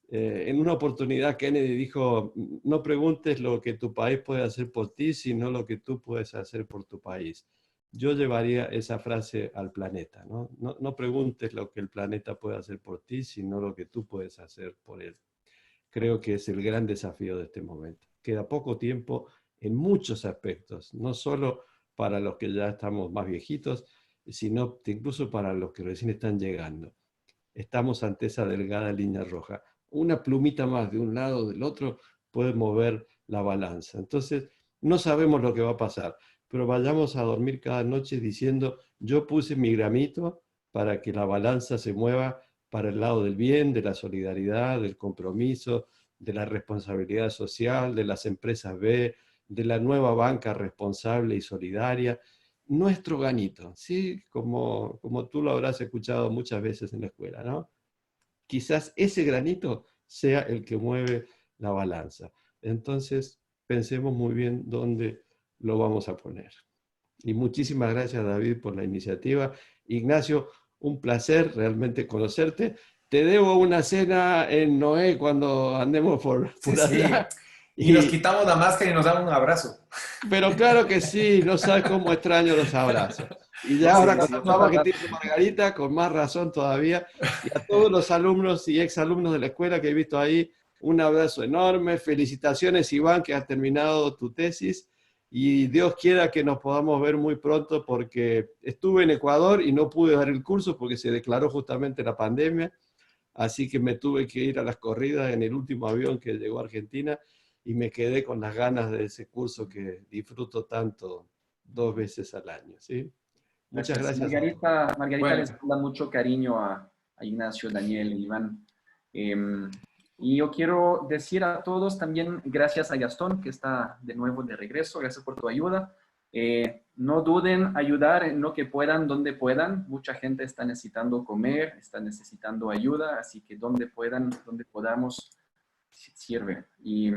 en una oportunidad Kennedy dijo, no preguntes lo que tu país puede hacer por ti, sino lo que tú puedes hacer por tu país. Yo llevaría esa frase al planeta, ¿no? No preguntes lo que el planeta puede hacer por ti, sino lo que tú puedes hacer por él. Creo que es el gran desafío de este momento. Queda poco tiempo en muchos aspectos, no solo para los que ya estamos más viejitos, sino incluso para los que recién están llegando. Estamos ante esa delgada línea roja. Una plumita más de un lado o del otro puede mover la balanza. Entonces, no sabemos lo que va a pasar, pero vayamos a dormir cada noche diciendo, yo puse mi gramito para que la balanza se mueva para el lado del bien, de la solidaridad, del compromiso, de la responsabilidad social, de las empresas B, de la nueva banca responsable y solidaria. Nuestro granito, ¿sí? Como tú lo habrás escuchado muchas veces en la escuela, ¿no? Quizás ese granito sea el que mueve la balanza. Entonces, pensemos muy bien dónde lo vamos a poner. Y muchísimas gracias, David, por la iniciativa. Ignacio, un placer realmente conocerte. Te debo una cena en Noé cuando andemos por allá. Sí. Y nos quitamos la máscara y nos damos un abrazo. Pero claro que sí, no sabes cómo extraño los abrazos. Y ya ahora con la fama que tiene Margarita, con más razón todavía. Y a todos los alumnos y exalumnos de la escuela que he visto ahí, un abrazo enorme. Felicitaciones, Iván, que has terminado tu tesis. Y Dios quiera que nos podamos ver muy pronto, porque estuve en Ecuador y no pude dar el curso porque se declaró justamente la pandemia. Así que me tuve que ir a las corridas en el último avión que llegó a Argentina y me quedé con las ganas de ese curso que disfruto tanto 2 veces al año, ¿sí? Muchas gracias. Margarita Bueno. les manda mucho cariño a Ignacio, Daniel, Iván. Y yo quiero decir a todos también gracias a Gastón, que está de nuevo de regreso. Gracias por tu ayuda. No duden ayudar en lo que puedan, donde puedan. Mucha gente está necesitando comer, está necesitando ayuda, así que donde puedan, donde podamos, sirve. Y